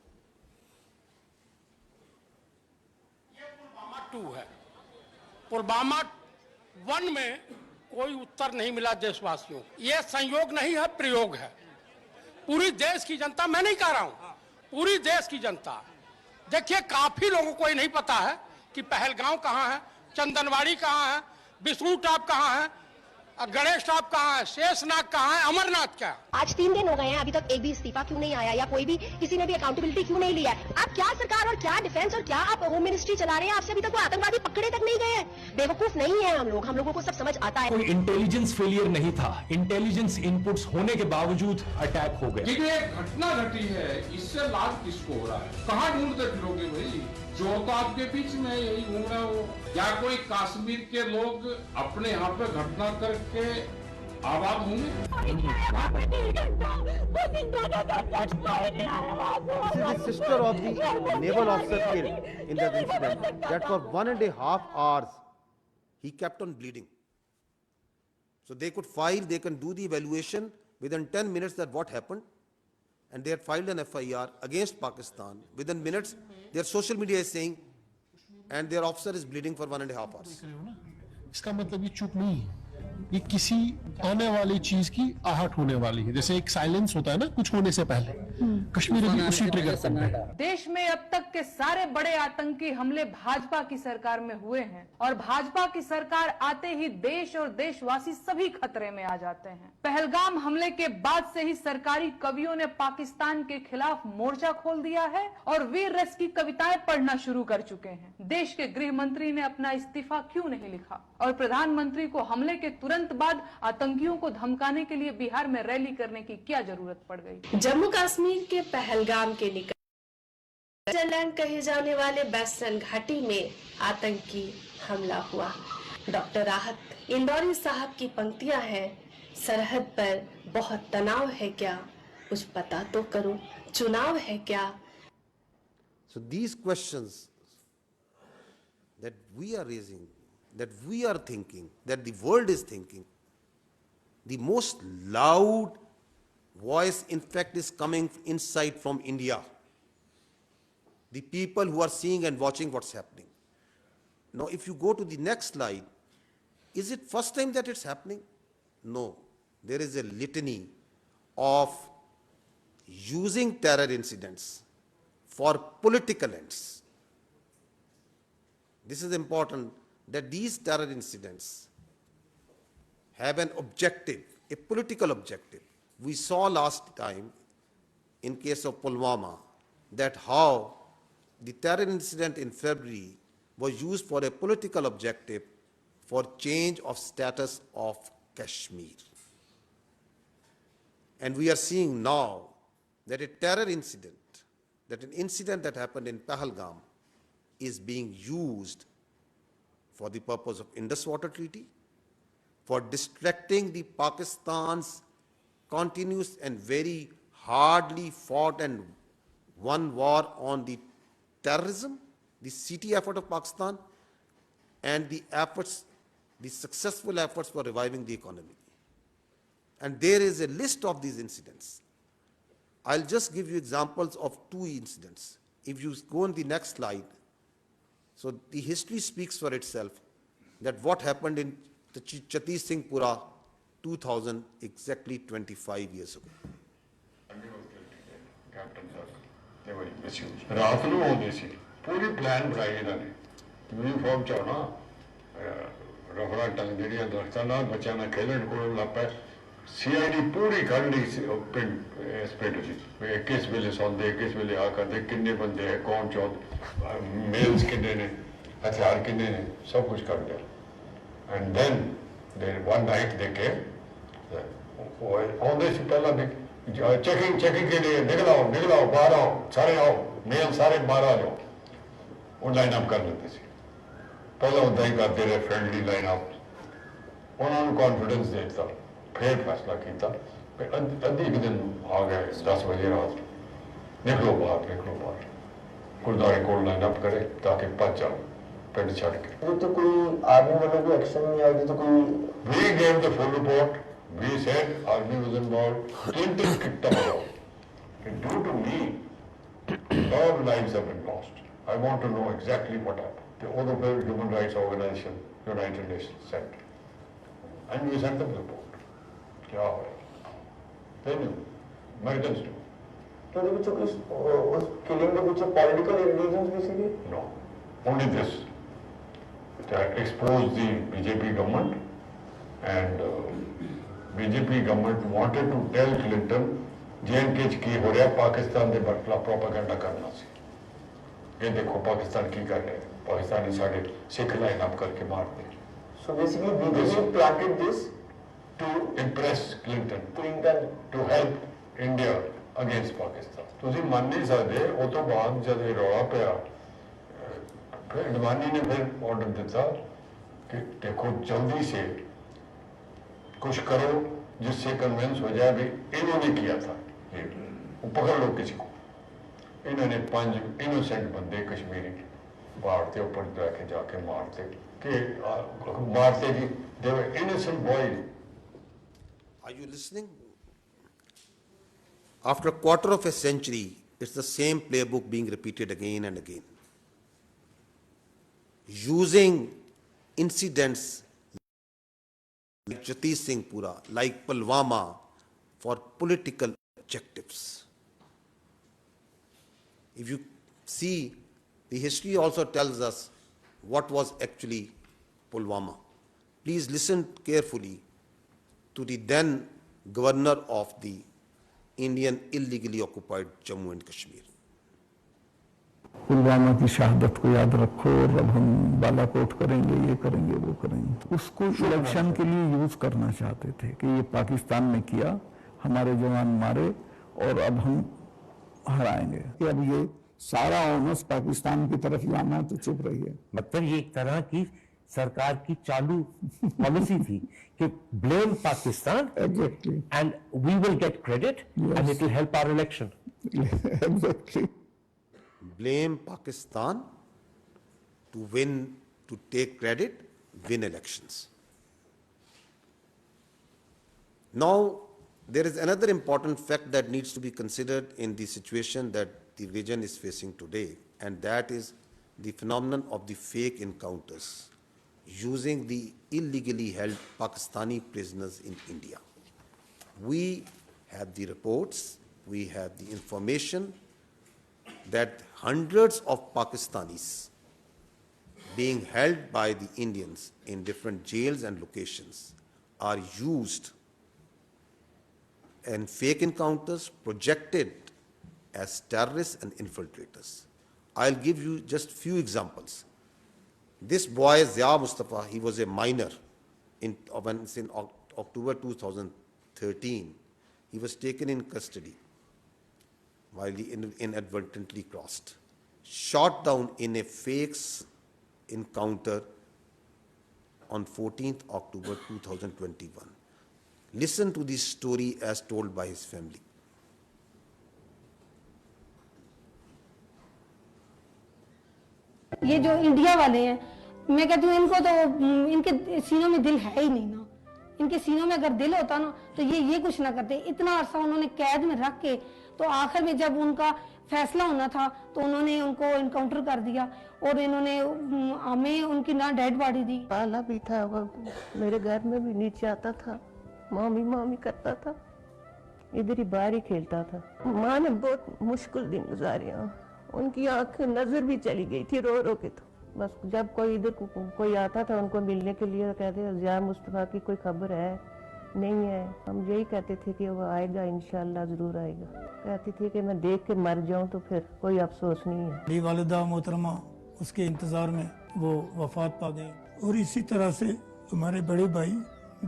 ये पुलवामा 2 है. पुलवामा 1 में कोई उत्तर नहीं मिला देशवासियों. ये संयोग नहीं है, प्रयोग है. पूरी देश की जनता, मैं नहीं कह रहा हूं, पूरी देश की जनता. देखिए, काफी लोगों को ये नहीं पता है कि पहलगांव कहां है, चंदनवाड़ी कहां है, विष्णु टॉप कहां है, गणेश टॉप कहां है, शेषनाग कहां है, अमरनाथ क्या? आज 3 दिन हो गए हैं, अभी तक एक भी इस्तीफा क्यों नहीं आया, या कोई भी किसी ने भी अकाउंटेबिलिटी क्यों नहीं लिया? आप क्या सरकार और क्या डिफेंस और क्या आप होम मिनिस्ट्री चला रहे हैं? आपसे अभी तक वो आतंकवादी पकड़े तक नहीं गए हैं. बेवकूफ नहीं है हम लोगों को सब समझ आता है. कोई इंटेलिजेंस फेलियर नहीं था, इंटेलिजेंस इनपुट्स होने के बावजूद अटैक हो गया. ये घटना घटी है, इससे लाभ किसको हो रहा है? कहाँ ढूंढते फिरोगे भाई? जो तो आपके बीच में यही घूम रहा हो, या कोई कश्मीर के लोग अपने यहाँ पे घटना करके आबाद होंगे? This is the sister of the naval officer killed in that incident, that for 1.5 hours he kept on bleeding. So they could file, they can do the evaluation within 10 minutes that what happened, and they had filed an FIR against Pakistan. Within minutes, their social media is saying and their officer is bleeding for 1.5 hours. इसका मतलब ये चुप नहीं है, ये किसी आने वाली चीज की आहट होने वाली है, जैसे एक साइलेंस होता है ना कुछ होने से पहले, कश्मीर भी उसी ट्रिगर पर है। देश में अब तक के सारे बड़े आतंकी हमले भाजपा की सरकार में हुए हैं और भाजपा की सरकार आते ही देश और देशवासी सभी खतरे में आ जाते हैं। पहलगाम हमले के बाद से ही सरकारी कवियों ने पाकिस्तान के खिलाफ मोर्चा खोल दिया है और वीर रस की कविताएं पढ़ना शुरू कर चुके हैं। देश के गृह मंत्री ने अपना इस्तीफा क्यों नहीं लिखा और प्रधानमंत्री को हमले के तुरंत बाद आतंकियों को धमकाने के लिए बिहार में रैली करने की क्या जरूरत पड़ गई। जम्मू कश्मीर के पहलगाम के निकट स्विट्जरलैंड कहे जाने वाले वेस्टर्न घाटी में आतंकी हमला हुआ। डॉक्टर राहत इंदौरी साहब की पंक्तियां हैं, सरहद पर बहुत तनाव है क्या, कुछ पता तो करो, चुनाव है क्या। So these questions that we are raising, that we are thinking, that the world is thinking, the most loud voice in fact is coming inside from India. The people who are seeing and watching what's happening. Now if you go to the next slide, is it first time that it's happening? No. There is a litany of using terror incidents for political ends. This is important, that these terror incidents have an objective, a political objective. We saw last time in case of Pulwama that how the terror incident in February was used for a political objective for change of status of Kashmir. And we are seeing now that a terror incident, that an incident that happened in Pahalgam is being used for the purpose of Indus Water Treaty, for distracting the Pakistan's continuous and very hardly fought and won war on the terrorism, the CT effort of Pakistan, and the efforts, the successful efforts for reviving the economy. And there is a list of these incidents. I'll just give you examples of 2 incidents. If you go on the next slide, so the history speaks for itself, that what happened in the Chatti Singhpura 2000, exactly 25 years ago. रात ਨੂੰ ਆਉਂਦੇ ਸੀ, ਪੂਰੀ plan ਬਣਾਈ ਇਹਨਾਂ ਨੇ, uniform ਚ ਆਉਣਾ, ਰਫੜਾ ਟੰਗ ਜਿਹੜੀਆਂ ਦਰਖਤਾਂ ਨਾਲ ਬੱਚਿਆਂ ਨਾਲ ਖੇਲਣ ਕੋਲ ਲੱਗ ਪਏ। CID ਪੂਰੀ ਖੜ ਲਈ ਸੀ ਪਿੰਡ ਇਸ ਪਿੰਡ ਚ, ਕਿਸ ਵੇਲੇ ਸੌਂਦੇ, ਕਿਸ ਵੇਲੇ ਆ ਕਰਦੇ, ਕਿੰਨੇ ਬੰਦੇ ਹੈ, ਕੌਣ ਚੌਂਦ, ਮੇਲਸ ਕਿੰਨੇ ਨੇ, ਹਥਿਆਰ ਕਿੰਨੇ ਨੇ, ਸਭ ਕੁਝ ਕਰ ਲਿਆ। And then one night they came, ਆਉਂਦੇ ਸੀ ਪਹਿਲਾਂ ਵੀ चेकिंग के लिए निकल आओ बाहर आओ, सारे आओ, मेल सारे बाहर आ जाओ, वो लाइन अप कर लेते थे। पहले उदा ही करते रहे, फ्रेंडली लाइन अप, उन्होंने कॉन्फिडेंस देता, फिर फैसला किया, अद्धी एक दिन आ गए 10 बजे रात, निकलो बाहर, गुरुद्वारे को लाइन अप करे ताकि बच जाओ पिंड छड़ के। तो कोई आर्मी वालों को एक्शन नहीं आई, तो कोई We gave the full report. We said army was involved. Clinton kicked them out. And due to me, all lives have been lost. I want to know exactly what happened. The other human rights organization, United Nations, sent. And we sent them the report. क्या हुआ? They knew. Americans knew. तो उस killing के पीछे political reasons भी सीखे? No. Only this. That exposed the BJP government, and BJP government wanted to tell Clinton J&K की हो रहा है, पाकिस्तान के खिलाफ प्रोपेगेंडा करना सी, ये देखो पाकिस्तान की कर रहे हैं, पाकिस्तानी साढ़े सिख लाइन अप करके मारते हैं। So basically BJP planted this to impress Clinton to help India against Pakistan. ਤੁਸੀਂ ਮੰਨ ਨਹੀਂ ਸਕਦੇ, ਉਹ ਤੋਂ ਬਾਅਦ ਜਦ ਇਹ ਰੌਲਾ ਪਿਆ, फिर अडवाणी ने फिर ऑर्डर दिया कि देखो जल्दी से कुछ करो जिससे कन्विंस हो जाए भी इन्होंने किया था, ये वो पकड़ लो किसी को। इन्होंने 5 इनोसेंट बंदे कश्मीरी बाढ़ के ऊपर जाके मारते कि they were innocent boys. Are you listening? After a quarter of a century, it's the same playbook being repeated again and again. using incidents like Jatish Singh Pura, like Pulwama, for political objectives. If you see, the history also tells us what was actually Pulwama. Please listen carefully to the then governor of the Indian illegally occupied Jammu and Kashmir. Pulwama की शहादत को याद रखो और अब हम बालाकोट करेंगे, ये करेंगे, वो करेंगे। उसको इलेक्शन के लिए यूज करना चाहते थे कि ये पाकिस्तान ने किया, हमारे जवान मारे और अब हम हराएंगे। कि अब ये सारा ऑनर्स पाकिस्तान की तरफ जाना तो चुप रही है। मतलब ये एक तरह की सरकार की चालू पॉलिसी थी कि blame Pakistan and we will get credit and it will help our election. Exactly. Blame Pakistan to win, to take credit, win elections. Now, there is another important fact that needs to be considered in the situation that the region is facing today, and that is the phenomenon of the fake encounters using the illegally held Pakistani prisoners in India. We have the reports, we have the information that hundreds of Pakistanis being held by the Indians in different jails and locations are used in fake encounters projected as terrorists and infiltrators. I'll give you just few examples. This boy, Zia Mustafa, he was a minor in October 2013. He was taken in custody while he inadvertently crossed, shot down in a fake encounter on 14th October 2021. Listen to this story as told by his family. ये जो India वाले हैं, मैं कहती हूँ इनको तो इनके सीनों में दिल है ही नहीं ना। इनके सीनों में अगर दिल होता ना तो ये कुछ ना करते। इतना अरसा उन्होंने कैद में रख के तो आखिर में जब उनका फैसला होना था तो उन्होंने उनको इनकाउंटर कर दिया और इन्होंने हमें उनकी ना डेड बॉडी दी। पाला भी था, मेरे घर में भी नीचे आता था, मामी मामी करता था, इधर ही बाहर ही खेलता था। माँ ने बहुत मुश्किल दिन गुजारे, उनकी आंख नजर भी चली गई थी रो रो के। तो बस जब कोई इधर कोई आता था उनको मिलने के लिए कहते ज़िया मुस्तफा की कोई खबर है नहीं है, हम यही कहते थे कि वो आएगा, इंशाल्लाह जरूर आएगा। कहती थी कि मैं देख के मर जाऊं तो फिर कोई अफसोस नहीं है। मेरी वालिदा मोहतरमा उसके इंतजार में वो वफात पा गई और इसी तरह से हमारे बड़े भाई,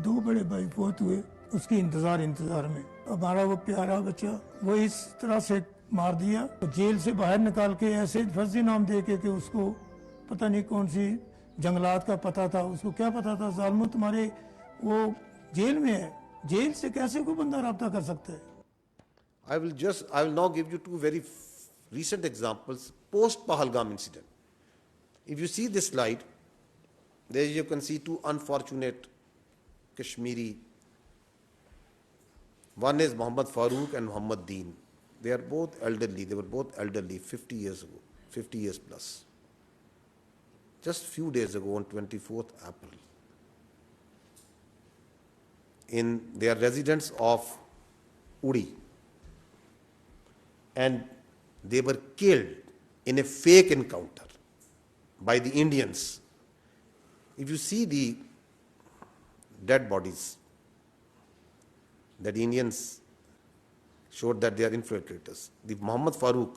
दो बड़े भाई फौत हुए उसके इंतजार में। हमारा वो प्यारा बच्चा वो इस तरह से मार दिया, तो जेल से बाहर निकाल के ऐसे फर्जी नाम दे के कि उसको पता नहीं कौन सी जंगलात का पता था, उसको क्या पता था जालिमो तुम्हारे वो जेल में है, जेल से कैसे कोई बंदा राब्ता कर सकता है। I will now give you two very recent examples post Pahalgam incident. If you see this slide, there you can see two unfortunate Kashmiri. One is Muhammad Farooq and Muhammad Deen. They are both elderly. They were both elderly 50 years ago, 50 years plus. Just few days ago on 24th April, in their residence of Uri, and they were killed in a fake encounter by the Indians. If you see the dead bodies, that the Indians showed that they are infiltrators. The Muhammad Farooq,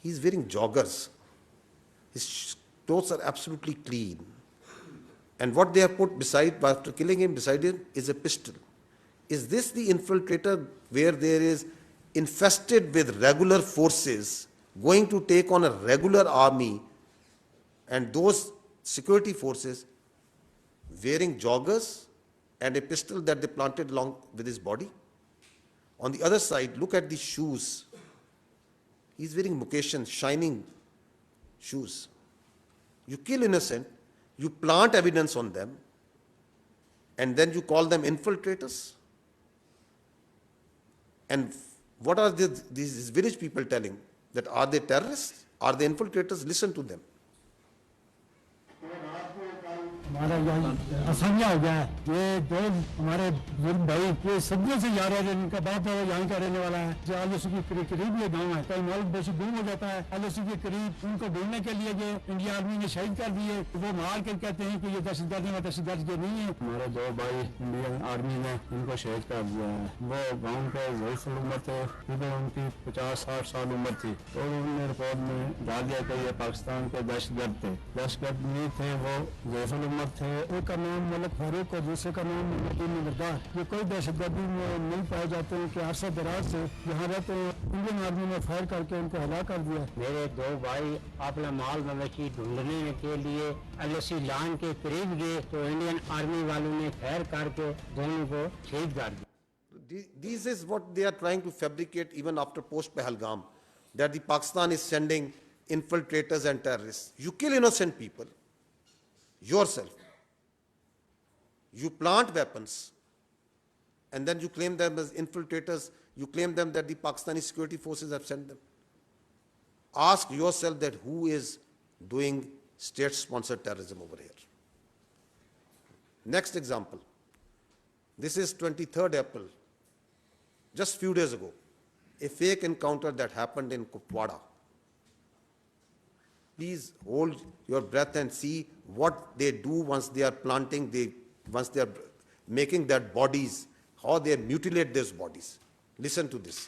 he is wearing joggers. His clothes are absolutely clean. And what they have put beside, after killing him, beside him, is a pistol. Is this the infiltrator where there is infested with regular forces going to take on a regular army, and those security forces wearing joggers and a pistol that they planted along with his body? On the other side, look at the shoes. He's wearing Mukeshan, shining shoes. You kill innocent, you plant evidence on them, and then you call them infiltrators? And what are these village people telling? That are they terrorists? Are they infiltrators? Listen to them. हमारा यहाँ आसानियाँ हो गया है। ये दो हमारे बुजुर्ग भाई ये सदियों से जा रहे थे, इनका बाप यहाँ का रहने वाला है। जो आलोसी के करीब ये गाँव है, कई मालूम बेशी गुम हो जाता है। आलोसी के करीब उनको ढूंढने के लिए ये इंडिया आर्मी ने शहीद कर दिए। वो मार कर कहते हैं कि ये दहशतगर्द है, दहशतगर्द जो नहीं है। हमारे दो भाई इंडियन आर्मी ने इनको शहीद कर दिया है। वो गाँव के ज़रूर उम्र थे, उनकी 50-60 साल उम्र थी, तो उन्होंने रिपोर्ट में डाल दिया कि ये पाकिस्तान के दहशतगर्द थे। दहशतगर्द नहीं थे, वो ज़रूर उम्र थे। एक का नाम मलिक फारूक और दूसरे का नाम नगरदार। ये कोई दहशतगर्दी में नहीं पाए जाते हैं कि अरसा दराज से यहाँ रहते हैं। इंडियन आर्मी ने फायर करके उनको हलाक कर दिया। मेरे दो भाई अपना माल मवेशी ढूंढने के लिए एलओसी लाइन के करीब गए तो इंडियन आर्मी वालों ने फायर करके दोनों को शहीद कर दिया। This is what they are trying to fabricate even after post Pahalgam, that the Pakistan is sending infiltrators and terrorists. You kill innocent people yourself. You plant weapons and then you claim them as infiltrators. You claim them that the Pakistani security forces have sent them. Ask yourself that who is doing state-sponsored terrorism over here. Next example. This is 23rd April. Just few days ago, a fake encounter that happened in Qudrat. Please hold your breath and see what they do once they are planting, once they are making their bodies, how they mutilate those bodies. Listen to this.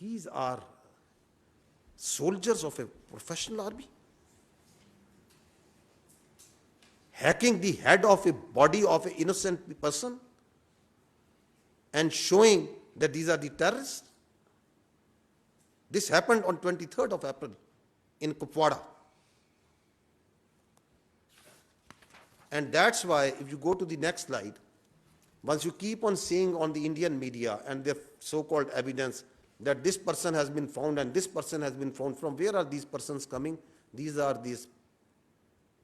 These are soldiers of a professional army hacking the head of a body of an innocent person and showing that these are the terrorists. This happened on 23rd of April in Kupwara. And that's why, if you go to the next slide, once you keep on seeing on the Indian media and their so-called evidence that this person has been found and this person has been found, from where are these persons coming? These are these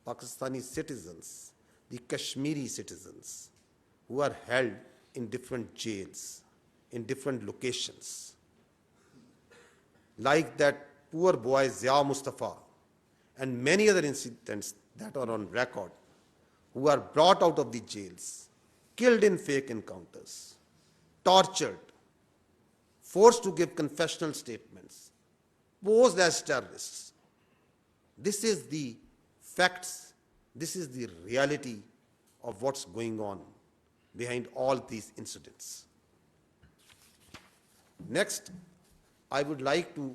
Pakistani citizens, the Kashmiri citizens, who are held in different jails, in different locations. Like that poor boy Zia Mustafa and many other incidents that are on record, who are brought out of the jails, killed in fake encounters, tortured, forced to give confessional statements, posed as terrorists. This is the facts, this is the reality of what's going on behind all these incidents. Next, I would like to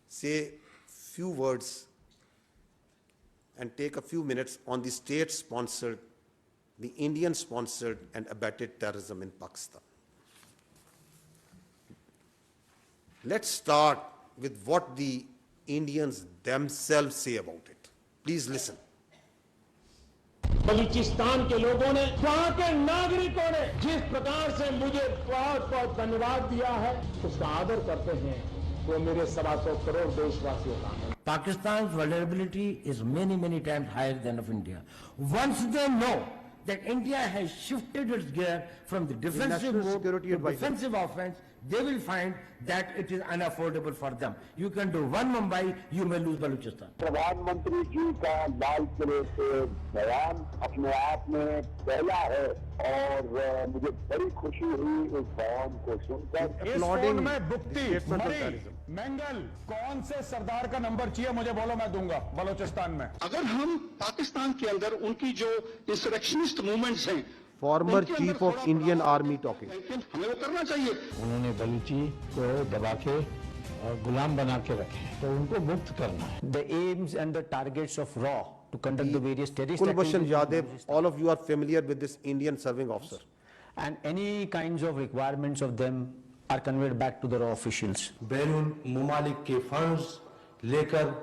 say few words and take a few minutes on the state-sponsored, the Indian-sponsored and abetted terrorism in Pakistan. Let's start with what the Indians themselves say about it. Please listen. Balochistan के लोगों ने, वहां के नागरिकों ने जिस प्रकार से मुझे बहुत बहुत धन्यवाद दिया है, उसका आदर करते हैं, वो मेरे 125 करोड़ देशवासियों का है। Pakistan's vulnerability is many times higher than of India. Once they know that India has shifted its gear from the defensive mode to defensive offense, they will find that it is unaffordable for them. You can do one Mumbai, you may lose Balochistan. प्रधानमंत्री जी का लाल किले से बयान अपने आप में पहला है और मुझे बड़ी खुशी हुई इस बयान को सुनकर। इस फोन में बुक्ति, मरी, मेंगल, कौन से सरदार का नंबर चाहिए मुझे बोलो, मैं दूंगा बलोचिस्तान में। अगर हम पाकिस्तान के अंदर उनकी जो इंसरेक्शनिस्ट मूवमेंट्स हैं, Former Chief of Indian Army talking. हमें वो करना चाहिए। उन्होंने बलूची को दबा के और गुलाम बना के रखे, तो उनको मुक्त करना है। The aims and the targets of RAW to conduct the various terrorist Kulbhushan Yadav, all of you are familiar with this Indian serving officer. And any kinds of requirements of them are conveyed back to the RAW officials. बैरून मुमालिक के funds लेकर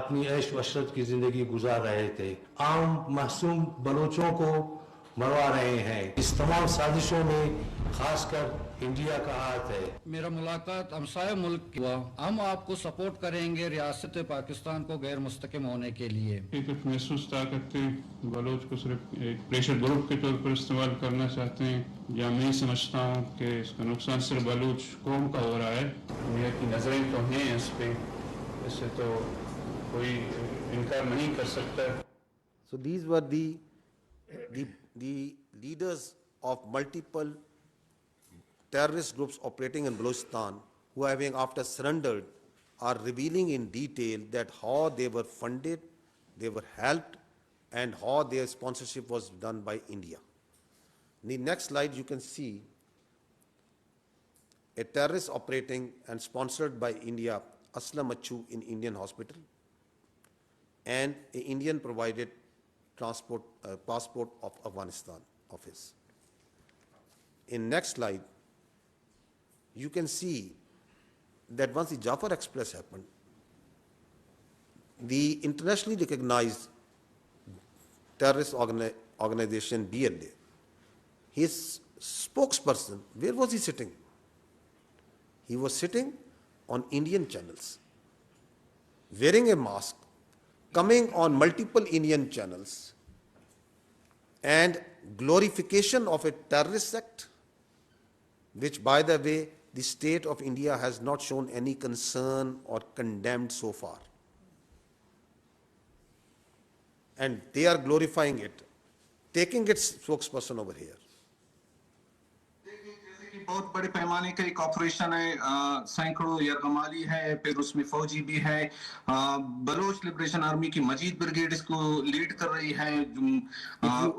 अपनी ऐश वशरत की जिंदगी गुजार रहे थे। आम मासूम बलोचों को मरवा रहे हैं। इस तमाम साजिशों में खासकर इंडिया का हाथ है। मेरा मुलाकात हमसाया मुल्क की हुआ। हम आपको सपोर्ट करेंगे रियासत पाकिस्तान को गैर मुस्तकिम होने के लिए। कुछ महसूस ताकत बलोच को सिर्फ एक प्रेशर ग्रुप के तौर पर इस्तेमाल करना चाहते हैं, या मैं समझता हूँ कि इसका नुकसान सिर्फ बलोच कौम का हो रहा है। दुनिया की नजरें तो हैं इस पे, इससे तो कोई इनकार नहीं कर सकता। So these were the leaders of multiple terrorist groups operating in Balochistan, who having after surrendered are revealing in detail that how they were funded, they were helped, and how their sponsorship was done by India. In the next slide you can see a terrorist operating and sponsored by India, Aslam Achu in Indian hospital, and an Indian provided passport of Afghanistan of his. In next slide, you can see that once the Jafar Express happened, the internationally recognized terrorist organization BLA, his spokesperson, where was he sitting? He was sitting on Indian channels, wearing a mask, coming on multiple Indian channels, and glorification of a terrorist sect, which, by the way, the state of India has not shown any concern or condemned so far. And they are glorifying it, taking its spokesperson over here. बहुत बड़े पैमाने का एक operation है, सैकड़ों यरगमाली है, फिर उसमें फौजी भी है, बलोच लिबरेशन आर्मी की मजीद ब्रिगेड इसको लीड कर रही है,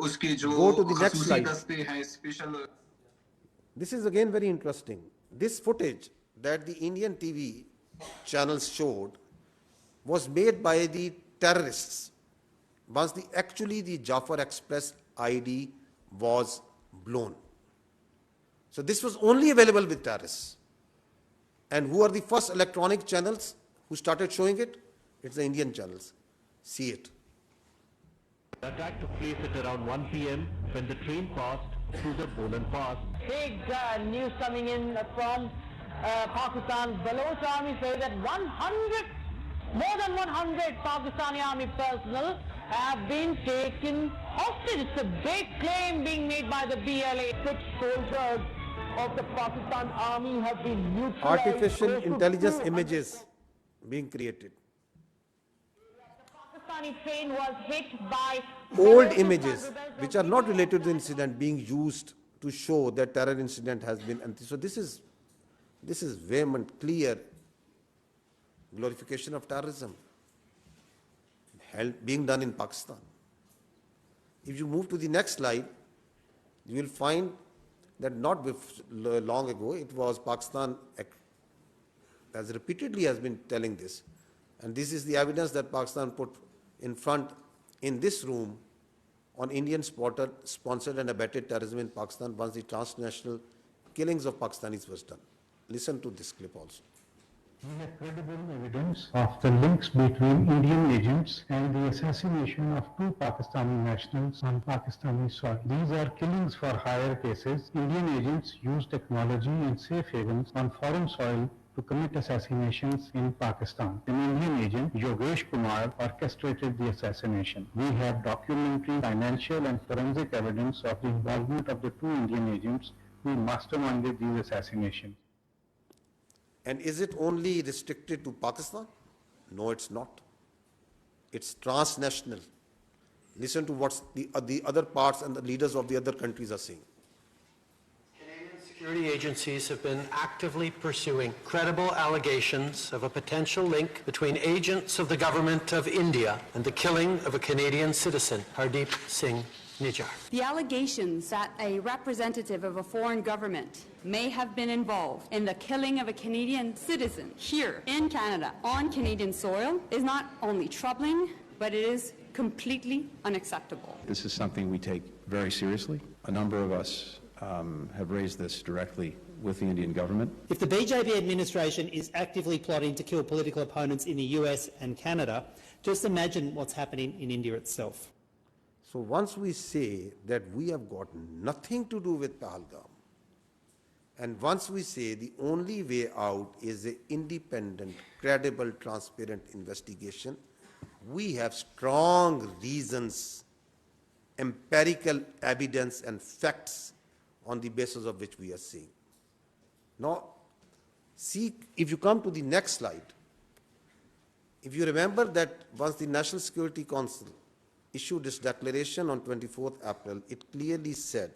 उसके जो खसूसी दस्ते हैं special. This is again very interesting. This footage that the Indian TV channels showed was made by the terrorists once actually the Jafar Express ID was blown. So this was only available with terrorists. And who are the first electronic channels who started showing it? It's the Indian channels. See it. The attack took place at around 1 p.m. when the train passed through the Bolan Pass. Big news coming in from Pakistan. Baloch army say that more than 100 Pakistani army personnel have been taken hostage. It's a big claim being made by the BLA. 6 soldiers of the Pakistan army have been neutralized. Artificial intelligence images being created. The Pakistani train was hit by old images which are not related to the incident being used to show that terror incident has been. So this is vehement, clear glorification of terrorism being done in Pakistan. If you move to the next slide, you will find that not long ago, it was Pakistan, as repeatedly has been telling this, and this is the evidence that Pakistan put in front in this room on Indian sponsored and abetted terrorism in Pakistan once the transnational killings of Pakistanis was done. Listen to this clip also. We have credible evidence of the links between Indian agents and the assassination of 2 Pakistani nationals on Pakistani soil. These are killings for hire cases. Indian agents use technology and safe havens on foreign soil to commit assassinations in Pakistan. An Indian agent, Yogesh Kumar, orchestrated the assassination. We have documentary, financial and forensic evidence of the involvement of the 2 Indian agents who masterminded these assassinations. And is it only restricted to Pakistan? No, it's not. It's transnational. Listen to what the other parts and the leaders of the other countries are saying. Canadian security agencies have been actively pursuing credible allegations of a potential link between agents of the government of India and the killing of a Canadian citizen, Hardeep Singh Nijjar. The allegations that a representative of a foreign government may have been involved in the killing of a Canadian citizen here in Canada on Canadian soil is not only troubling, but it is completely unacceptable. This is something we take very seriously. A number of us have raised this directly with the Indian government. If the BJP administration is actively plotting to kill political opponents in the US and Canada, just imagine what's happening in India itself. So once we say that we have got nothing to do with Pahalgam, and once we say the only way out is an independent, credible, transparent investigation, we have strong reasons, empirical evidence and facts on the basis of which we are saying. Now, see, if you come to the next slide, if you remember that once the National Security Council issued its declaration on 24th April, it clearly said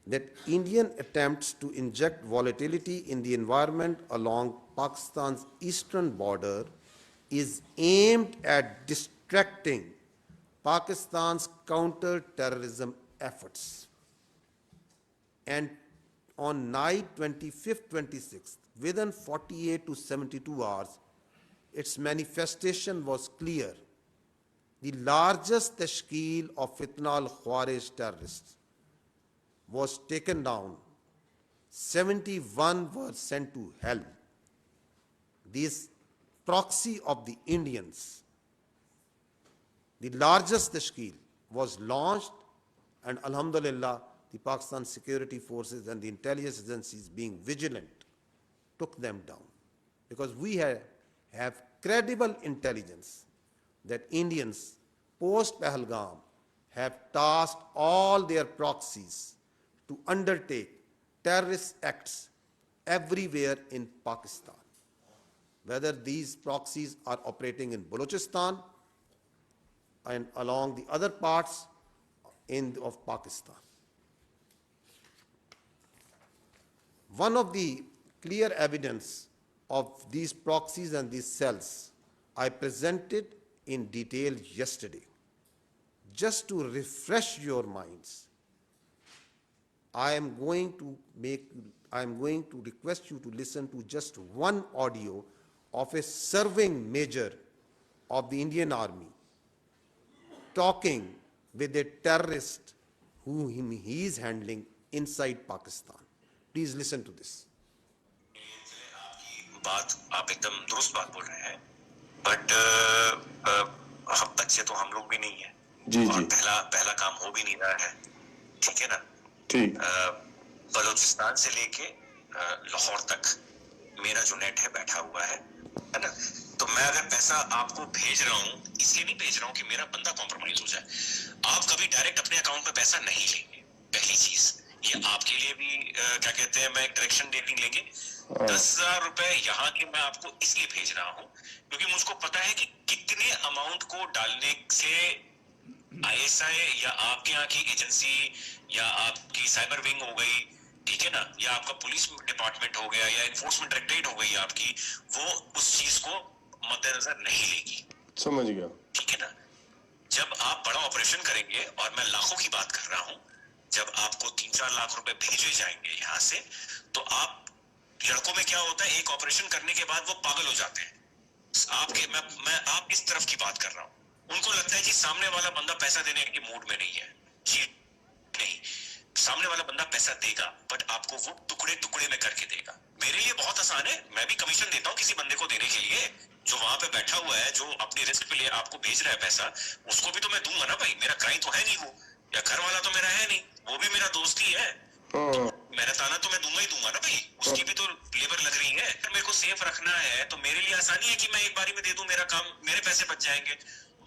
that Indian attempts to inject volatility in the environment along Pakistan's eastern border is aimed at distracting Pakistan's counter-terrorism efforts. And on night 25th, 26th, within 48 to 72 hours, its manifestation was clear. The largest tashkeel of fitna al-Khawarij terrorists was taken down. 71 were sent to hell. This proxy of the Indians, the largest tashkeel, was launched, and alhamdulillah, the Pakistan security forces and the intelligence agencies, being vigilant, took them down. Because we have credible intelligence that Indians, post-Pahalgam, have tasked all their proxies to undertake terrorist acts everywhere in Pakistan, whether these proxies are operating in Balochistan and along the other parts of Pakistan. One of the clear evidence of these proxies and these cells I presented in detail yesterday. Just to refresh your minds, I am going to request you to listen to just one audio of a serving major of the Indian Army talking with a terrorist who he is handling inside Pakistan. Please listen to this. बात आप एकदम दुरुस्त बात बोल रहे हैं, but हम बच्चे तो हम लोग भी नहीं है जी, और पहला काम हो भी नहीं रहा है, ठीक है ना? ठीक। बलोचिस्तान से लेके लाहौर तक मेरा जो नेट है बैठा हुआ है ना? तो मैं अगर पैसा आपको भेज रहा हूँ, इसलिए नहीं भेज रहा हूँ कि मेरा बंदा कॉम्प्रोमाइज हो जाए। आप कभी डायरेक्ट अपने अकाउंट में पैसा नहीं लेंगे, पहली चीज। ये आपके लिए भी क्या कहते हैं, मैं एक डायरेक्शन डेटिंग लेंगे। 10,000 रुपए यहाँ के मैं आपको इसलिए भेज रहा हूँ क्योंकि मुझको पता है कि कितने अमाउंट को डालने से ISI या आपके यहाँ की एजेंसी या आपकी साइबर विंग हो गई, ठीक है ना, या आपका पुलिस डिपार्टमेंट हो गया या एनफोर्समेंट डायरेक्टरेट हो गई आपकी, वो उस चीज को मद्देनजर नहीं लेगी। समझ गया, ठीक है ना? जब आप बड़ा ऑपरेशन करेंगे, और मैं लाखों की बात कर रहा हूँ, जब आपको 3-4 लाख रुपए भेजे जाएंगे यहाँ से, तो आप लड़कों में क्या होता है, एक ऑपरेशन करने के बाद वो पागल हो जाते हैं। मैं आप इस तरफ की बात कर रहा हूँ। उनको लगता है जी सामने वाला बंदा पैसा देने के मूड में नहीं है। जी नहीं, सामने वाला बंदा पैसा देगा, बट आपको वो टुकड़े टुकड़े में करके देगा। मेरे लिए बहुत आसान है, मैं भी कमीशन देता हूँ किसी बंदे को देने के लिए, जो वहां पे बैठा हुआ है, जो अपनी रिस्क पे लिए आपको भेज रहा है पैसा, उसको भी तो मैं दूंगा ना भाई। मेरा क्लाइंट तो है नहीं वो, या घर वाला तो मेरा है नहीं, वो भी मेरा दोस्त ही है। मेरा ताना तो मैं दूंगा ही दूंगा ना भाई, उसकी भी तो लेबर लग रही है। मेरे को सेफ रखना है तो मेरे लिए आसानी है कि मैं एक बारी में दे दूं, मेरा काम, मेरे पैसे बच जाएंगे।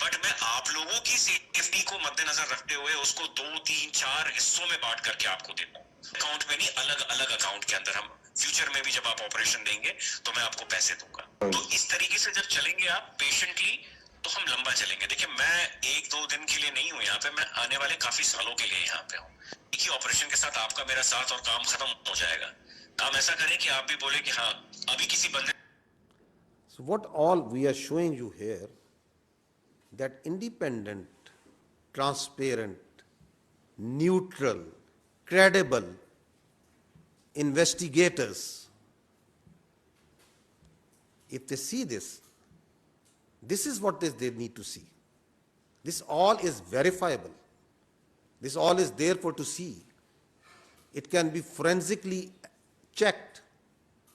बट मैं आप लोगों की सेफ्टी को मद्देनजर रखते हुए उसको 2-3-4 हिस्सों में बांट करके आपको देता हूँ, अकाउंट में नहीं, अलग अलग अकाउंट के अंदर। हम फ्यूचर में भी जब आप ऑपरेशन देंगे तो मैं आपको पैसे दूंगा। तो इस तरीके से जब चलेंगे आप पेशेंटली, तो हम लंबा चलेंगे। देखिए, मैं 1-2 दिन के लिए नहीं हूँ यहाँ पे, मैं आने वाले काफी सालों के लिए यहाँ पे हूँ। एक ही ऑपरेशन के साथ आपका मेरा साथ और काम खत्म हो जाएगा। काम ऐसा करें कि आप भी बोले कि हाँ, अभी किसी बंदे। So what all we are showing you here, that independent, transparent, neutral, credible investigators, if they see this, this is what they need to see. This all is verifiable. This all is there for to see. It can be forensically checked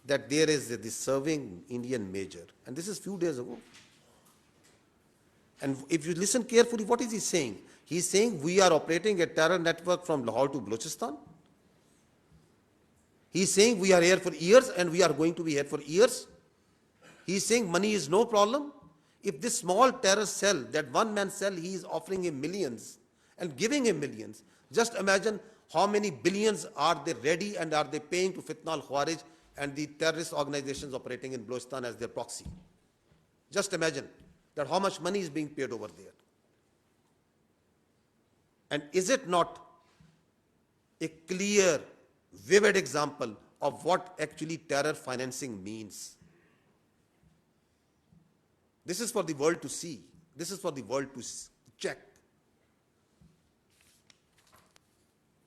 that there is this serving Indian major, and this is few days ago. And if you listen carefully, what is he saying? He's saying we are operating a terror network from Lahore to Balochistan. He's saying we are here for years and we are going to be here for years. He's saying money is no problem. If this small terror cell, that one man cell, he is offering him millions and giving him millions. Just imagine how many billions are they ready and are they paying to Fitna al-Khawarij and the terrorist organizations operating in Balochistan as their proxy. Just imagine that how much money is being paid over there. And is it not a clear, vivid example of what actually terror financing means? This is for the world to see. This is for the world to check.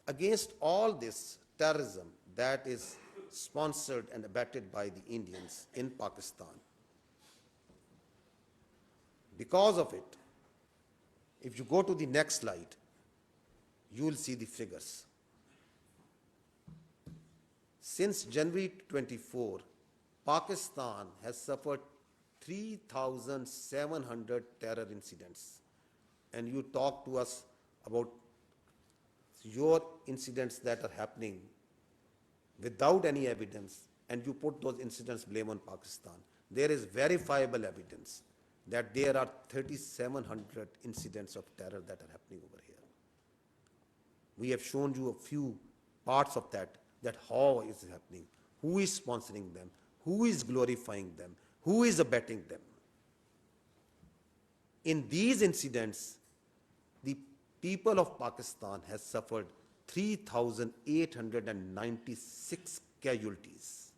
Against all this terrorism that is sponsored and abetted by the Indians in Pakistan, because of it, if you go to the next slide, you will see the figures. Since January 24, Pakistan has suffered 3,700 terror incidents. And you talk to us about your incidents that are happening without any evidence, and you put those incidents blame on Pakistan. There is verifiable evidence that there are 3,700 incidents of terror that are happening over here. We have shown you a few parts of that how is it happening, who is sponsoring them, who is glorifying them, who is abetting them. In these incidents, the people of Pakistan has suffered 3,896 casualties.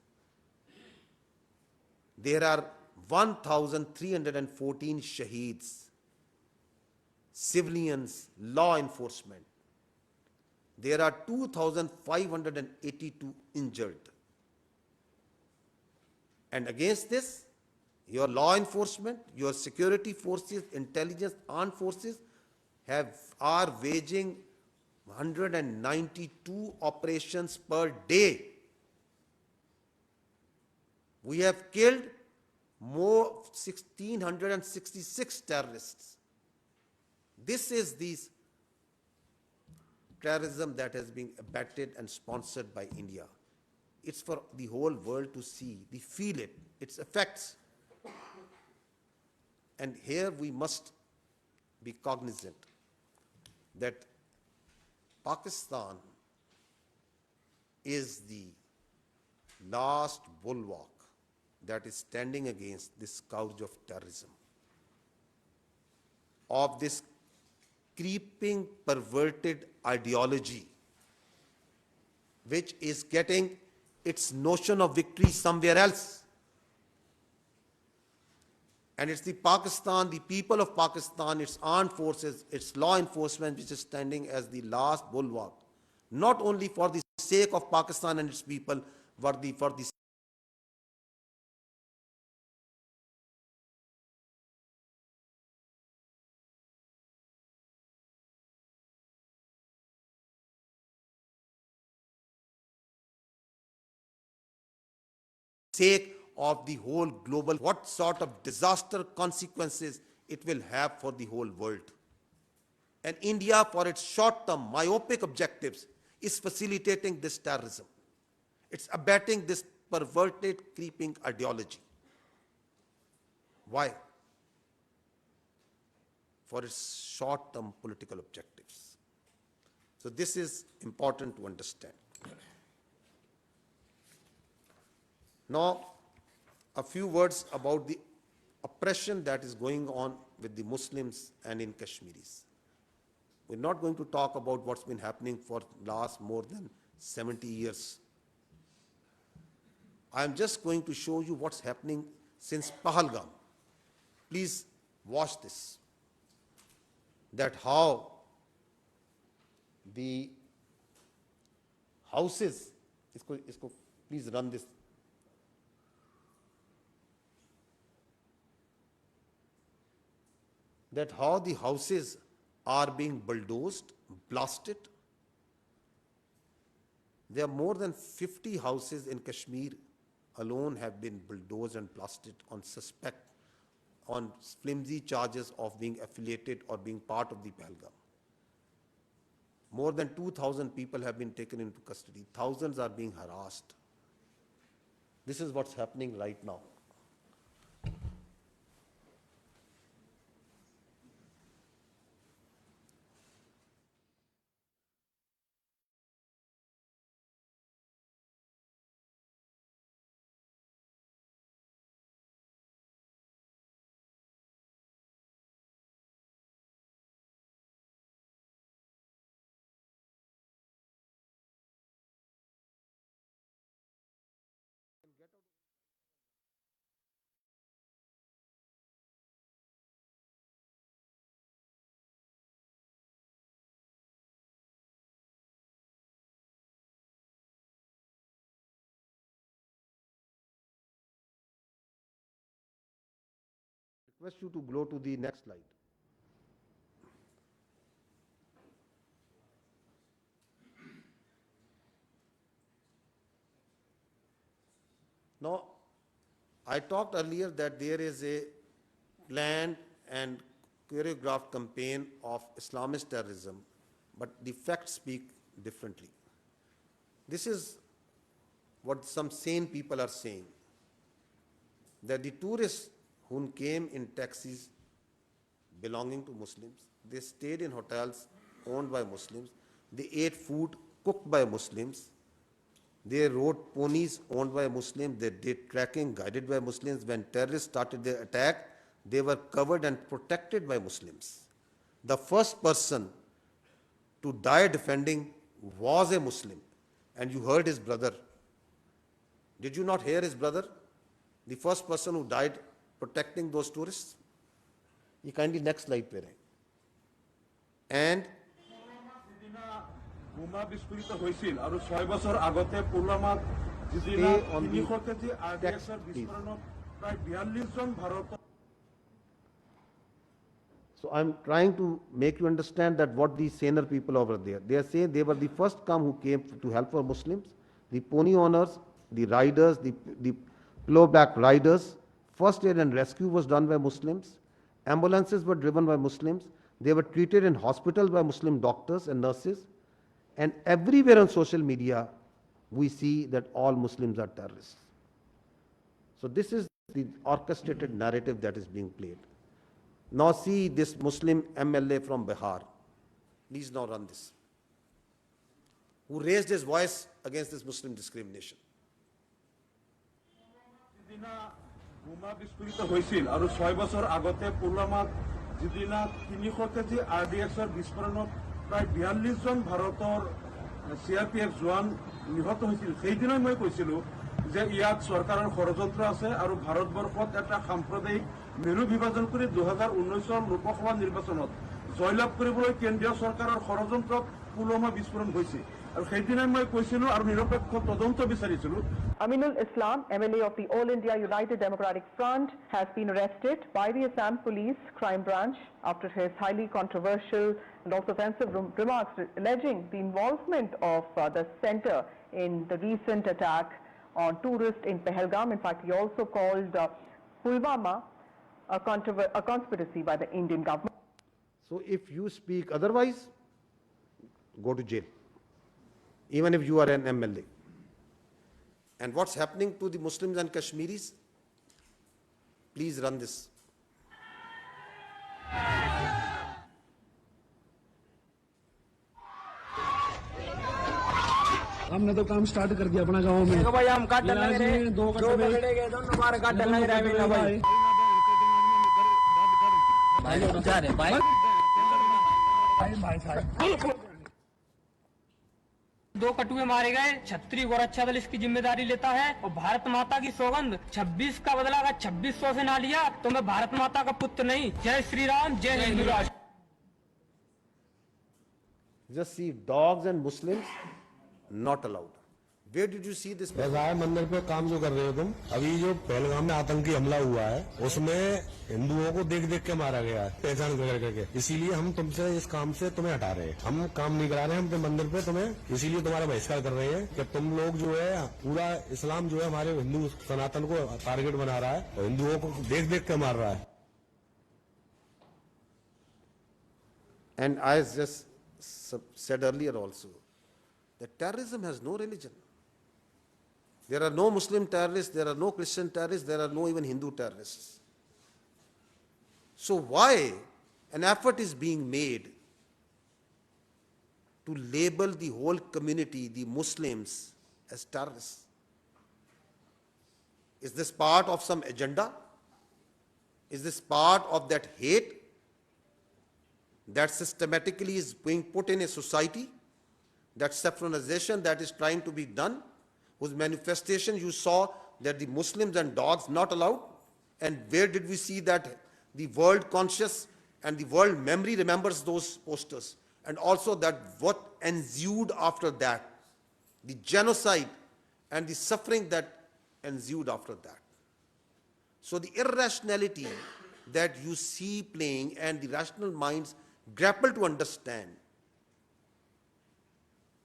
There are 1,314 shaheeds, civilians, law enforcement. There are 2,582 injured. And against this, your law enforcement, your security forces, intelligence, armed forces are waging 192 operations per day. We have killed more 1,666 terrorists. This is the terrorism that has been abetted and sponsored by India. It's for the whole world to see, they feel it, its effects. And here we must be cognizant that Pakistan is the last bulwark that is standing against this scourge of terrorism, of this creeping, perverted ideology, which is getting its notion of victory somewhere else. And it's the Pakistan, the people of Pakistan, its armed forces, its law enforcement, which is standing as the last bulwark, not only for the sake of Pakistan and its people, but for the sake of the whole global, what sort of disaster consequences it will have for the whole world. And India, for its short-term myopic objectives, is facilitating this terrorism. It's abetting this perverted, creeping ideology. Why? For its short-term political objectives. So this is important to understand. Now, a few words about the oppression that is going on with the Muslims and in Kashmiris. We're not going to talk about what's been happening for last more than 70 years. I'm just going to show you what's happening since Pahalgam. Please watch this. That how the houses, please run this. That how the houses are being bulldozed, blasted. There are more than 50 houses in Kashmir alone have been bulldozed and blasted on flimsy charges of being affiliated or being part of the Pahalgam. More than 2,000 people have been taken into custody. Thousands are being harassed. This is what's happening right now. Request you to go to the next slide. Now, I talked earlier that there is a planned and choreographed campaign of Islamist terrorism, but the facts speak differently. This is what some sane people are saying, that the tourists who came in taxis belonging to Muslims, they stayed in hotels owned by Muslims, they ate food cooked by Muslims, they rode ponies owned by Muslims, they did trekking guided by Muslims. When terrorists started their attack, they were covered and protected by Muslims. The first person to die defending was a Muslim, and you heard his brother. Did you not hear his brother? The first person who died protecting those tourists. You kindly next slide pe rahe. And so I'm trying to make you understand that what these saner people over there, they are saying they were the first come who came to help for Muslims, the pony owners, the riders, the ploughback riders. First aid and rescue was done by Muslims. Ambulances were driven by Muslims. They were treated in hospitals by Muslim doctors and nurses. And everywhere on social media, we see that all Muslims are terrorists. So this is the orchestrated narrative that is being played. Now see this Muslim MLA from Bihar. Please now run this. Who raised his voice against this Muslim discrimination. বোমা বিস্ফোরিত হৈছিল আৰু 6 বছৰ আগতে পুলৱামাত যিদিনা 300 KG আৰডিএক্সৰ বিস্ফোৰণত প্ৰায় 42 জন ভাৰতৰ সিআৰপিএফ জোৱান নিহত হৈছিল সেইদিনাই মই কৈছিলোঁ যে ইয়াত চৰকাৰৰ ষড়যন্ত্ৰ আছে আৰু ভাৰতবৰ্ষত এটা সাম্প্ৰদায়িক মেৰু বিভাজন কৰি 2019 লোকসভা নিৰ্বাচনত জয়লাভ কৰিবলৈ কেন্দ্ৰীয় চৰকাৰৰ ষড়যন্ত্ৰত পুলৱামা বিস্ফোৰণ হৈছিল আৰু সেইদিনাই মই কৈছিলোঁ আৰু নিৰপেক্ষ তদন্ত বিচাৰিছিলোঁ Aminul Islam, MLA of the All India United Democratic Front, has been arrested by the Assam Police Crime Branch after his highly controversial and also offensive remarks alleging the involvement of the centre in the recent attack on tourists in Pahalgam. In fact, he also called Pulwama a conspiracy by the Indian government. So if you speak otherwise, go to jail, even if you are an MLA. And what's happening to the Muslims and Kashmiris? Please run this. हमने तो काम start कर दिया अपना गांव में भाई हम काट लग रहे हैं दो कटड़े गए दोनों बार काट लग रहा है भाई भाई जा रहे भाई भाई साहब 2 कटुए मारे गए, छत्री गोरक्षा दल इसकी जिम्मेदारी लेता है और भारत माता की सौगंध 26 का बदला अगर 2600 से ना लिया तो मैं भारत माता का पुत्र नहीं। जय श्री राम, जय हिंद राष्ट्र। Just see dogs and Muslims not allowed. Where did you see this? राय मंदिर पे काम जो कर रहे हो तुम, अभी जो पहलगाम में आतंकी हमला हुआ है उसमें हिंदुओं को देख देख के मारा गया है पहचान करके, इसीलिए हम तुमसे इस काम से तुम्हें हटा रहे हैं। हम काम नहीं करा रहे हैं, हम तो मंदिर पे तुम्हें इसीलिए तुम्हारा बहिष्कार कर रहे हैं कि तुम लोग जो है पूरा इस्लाम जो है हमारे हिंदू सनातन को टारगेट बना रहा है और हिंदुओं को देख देख के मार रहा है। And I just said earlier also, that terrorism has no religion. There are no Muslim terrorists, there are no Christian terrorists, there are no even Hindu terrorists. So why an effort is being made to label the whole community, the Muslims, as terrorists? Is this part of some agenda? Is this part of that hate that systematically is being put in a society, that saffronization that is trying to be done, whose manifestation you saw that the Muslims and dogs not allowed? And where did we see that the world conscious and the world memory remembers those posters? And also that what ensued after that, the genocide and the suffering that ensued after that. So the irrationality that you see playing and the rational minds grapple to understand,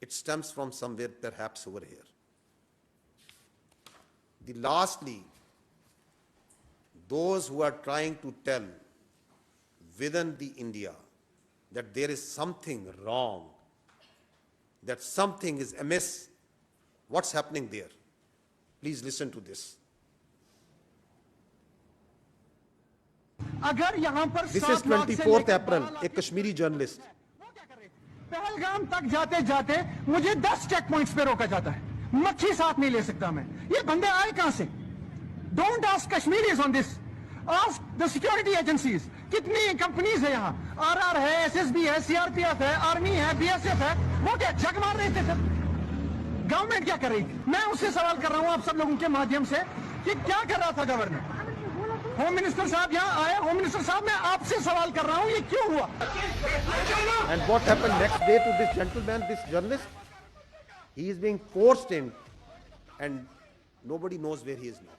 it stems from somewhere perhaps over here. Lastly, those who are trying to tell within the India that there is something wrong, that something is amiss, what's happening there? Please listen to this. This is 24th April, a Kashmiri journalist. Pahalgam तक जाते जाते मुझे 10 check points पे रोका जाता है, मच्छी साथ नहीं ले सकता मैं। ये बंदे आए कहां से? Don't ask Kashmiris on this. Ask the security agencies. कितनी कंपनीज है यहाँ? RR है, SSB है, CRPF है, आर्मी है, BSF है, वो क्या जग मार रहे थे सर? गवर्नमेंट क्या कर रही थी? मैं उससे सवाल कर रहा हूँ आप सब लोगों के माध्यम से कि क्या कर रहा था गवर्नर? होम मिनिस्टर साहब यहाँ आए, होम मिनिस्टर साहब मैं आपसे सवाल कर रहा हूँ ये क्यों हुआ? And what happened next day to this gentleman, this journalist? He is being forced in and nobody knows where he is now.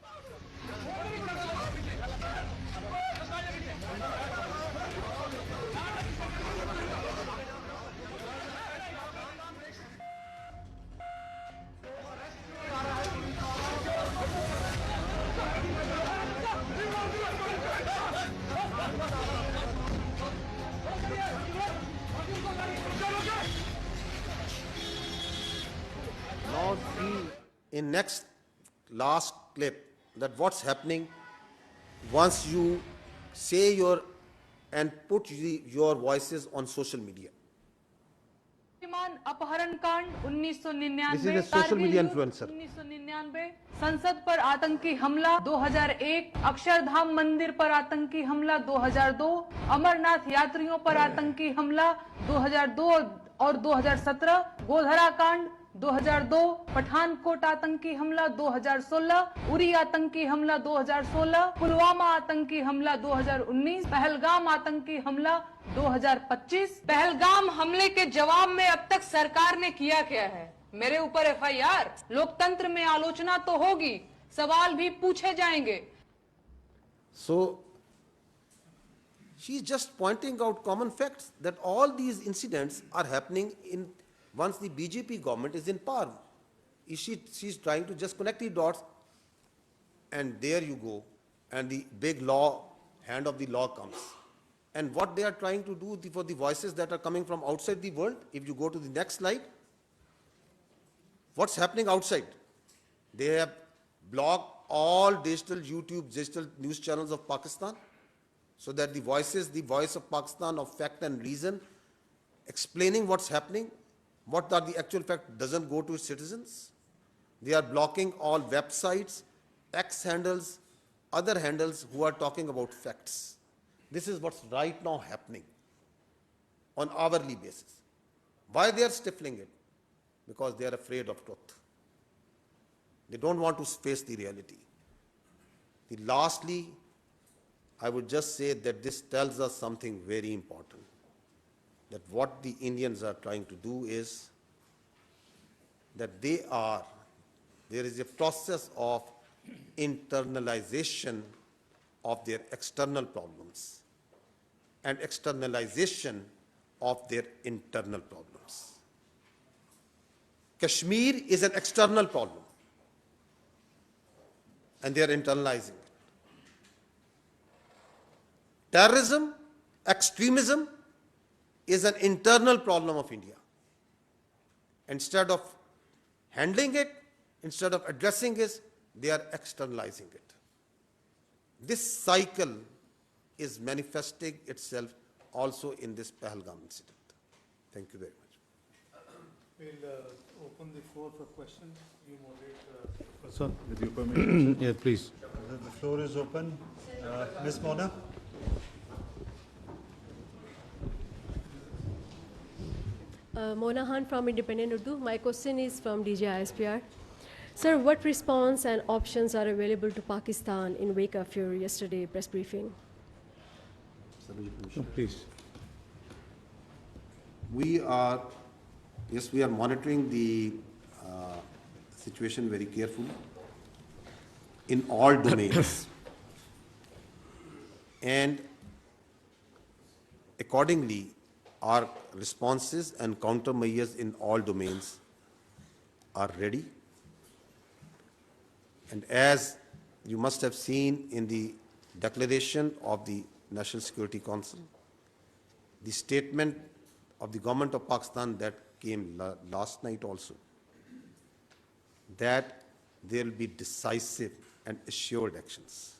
Now see in last clip that what's happening once you say and put your voices on social media. अपहरण कांड 1999, This is a social media influencer. 1999, संसद पर आतंकी हमला 2001, अक्षरधाम मंदिर पर आतंकी हमला 2002, अमरनाथ यात्रियों पर आतंकी हमला 2002 और 2017, गोधरा कांड 2002, पठानकोट आतंकी हमला 2016, उरी आतंकी हमला 2016, पुलवामा आतंकी हमला 2019, पहलगाम आतंकी हमला 2025। पहलगाम हमले के जवाब में अब तक सरकार ने किया क्या है? मेरे ऊपर FIR, लोकतंत्र में आलोचना तो होगी, सवाल भी पूछे जाएंगे। So she is just pointing out common facts that all these incidents are happening once the BJP government is in power. She's trying to just connect the dots, and there you go, and the big hand of the law comes. And what they are trying to do for the voices that are coming from outside the world, if you go to the next slide, what's happening outside? They have blocked all digital YouTube, digital news channels of Pakistan, so that the voice of Pakistan of fact and reason, explaining what's happening, what are the actual facts, doesn't go to its citizens. They are blocking all websites, X handles, other handles who are talking about facts. This is what's right now happening on hourly basis. Why they are stifling it? Because they are afraid of truth. They don't want to face the reality. Lastly, I would just say that this tells us something very important. That what the Indians are trying to do is that there is a process of internalization of their external problems and externalization of their internal problems. Kashmir is an external problem and they are internalizing it. Terrorism, extremism, is an internal problem of India. Instead of handling it, instead of addressing it, they are externalizing it. This cycle is manifesting itself also in this Pahalgam incident. Thank you very much. We'll open the floor for questions. You moderate, Professor, with your permission. Yeah, please. The floor is open. Ms. Mona. Mona Khan from Independent Urdu. My question is from DG ISPR. Sir, what response and options are available to Pakistan in wake of your yesterday press briefing? Please. We are monitoring the situation very carefully in all domains. And accordingly, our responses and countermeasures in all domains are ready. And as you must have seen in the declaration of the National Security Council, the statement of the government of Pakistan that came last night also, that there will be decisive and assured actions.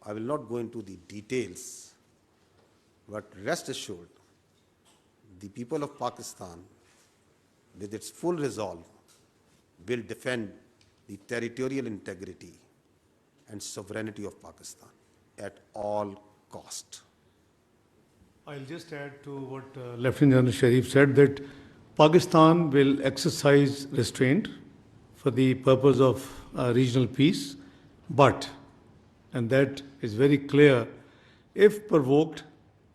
I will not go into the details, but rest assured, the people of Pakistan, with its full resolve, will defend the territorial integrity and sovereignty of Pakistan at all cost. I'll just add to what Lieutenant General Sharif said, that Pakistan will exercise restraint for the purpose of regional peace, but, and that is very clear, if provoked,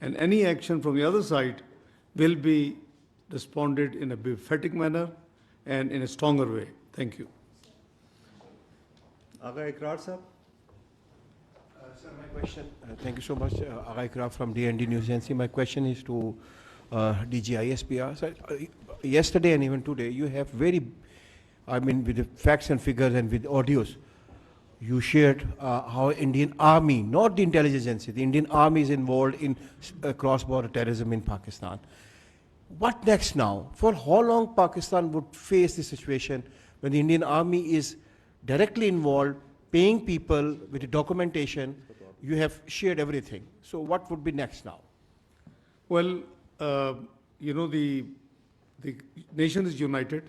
and any action from the other side will be responded in a befitting manner and in a stronger way. Thank you. Aga Ikrar sir. Sir, my question, thank you so much, Aga Ikrar from DND News Agency. My question is to DG ISPR. Sir, yesterday and even today, you have with the facts and figures and with audios, you shared how Indian Army, not the intelligence agency, the Indian Army is involved in cross-border terrorism in Pakistan. What next now? For how long Pakistan would face this situation when the Indian Army is directly involved, paying people with the documentation? You have shared everything. So what would be next now? Well, you know, the nation is united.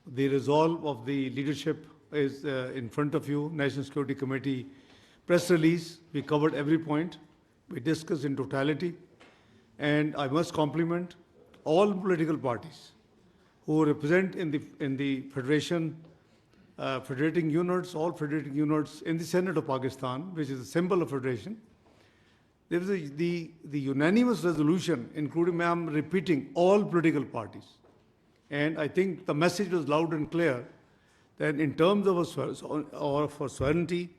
The resolve of the leadership is in front of you. National Security Committee press release, we covered every point. We discussed in totality. And I must compliment all political parties who represent in the federation, federating units, all federating units in the Senate of Pakistan, which is a symbol of federation. There was the unanimous resolution, including, I'm repeating, all political parties. And I think the message was loud and clear that in terms of our sovereignty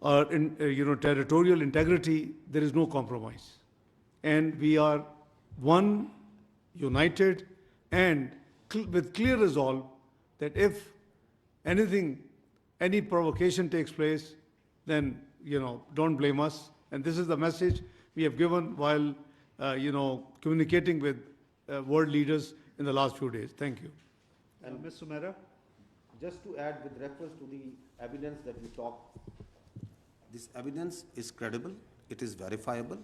or territorial integrity, there is no compromise. And we are one, united, and with clear resolve that if any provocation takes place, then, don't blame us. And this is the message we have given while, communicating with world leaders in the last few days. Thank you. And Ms. Sumera? Just to add with reference to the evidence that you talked, this evidence is credible, it is verifiable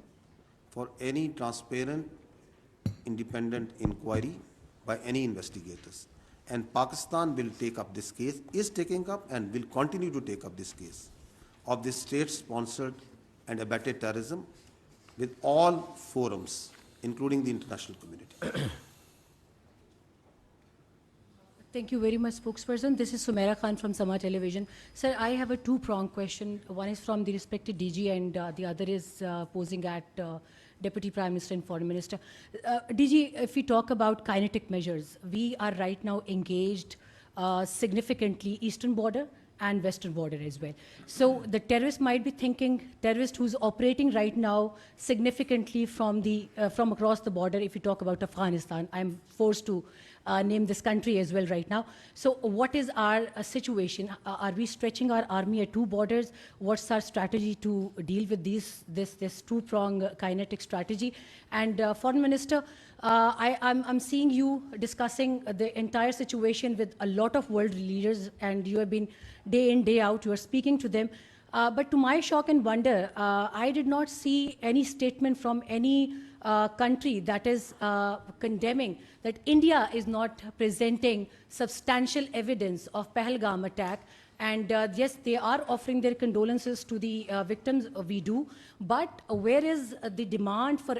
for any transparent, independent inquiry by any investigators. And Pakistan will take up this case, is taking up and will continue to take up this case of this state-sponsored and abetted terrorism with all forums, including the international community. Thank you very much, spokesperson. This is Sumera Khan from Sama Television. Sir, I have a two-pronged question. One is from the respected DG and the other is posing at Deputy Prime Minister and Foreign Minister. DG, if we talk about kinetic measures, we are right now engaged significantly eastern border and western border as well. So the terrorist might be thinking, terrorist who's operating right now significantly from across the border, if you talk about Afghanistan, I'm forced to name this country as well right now. So what is our situation? Are we stretching our army at two borders? What's our strategy to deal with this two-prong kinetic strategy? And Foreign Minister, I'm seeing you discussing the entire situation with a lot of world leaders, and you have been day in, day out, you are speaking to them. But to my shock and wonder, I did not see any statement from any country that is condemning that India is not presenting substantial evidence of Pahalgam attack. And yes, they are offering their condolences to the victims, we do, but where is the demand for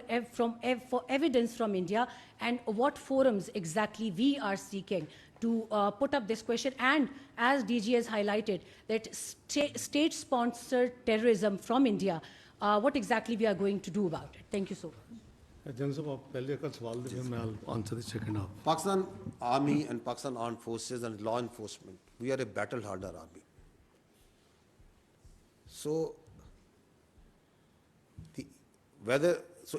evidence from India, and what forums exactly we are seeking to put up this question? And as DG has highlighted, that state-sponsored terrorism from India, what exactly we are going to do about it? Thank you so much. I'll answer the second half. Pakistan Army and Pakistan Armed Forces and law enforcement, we are a battle-hardened army. So,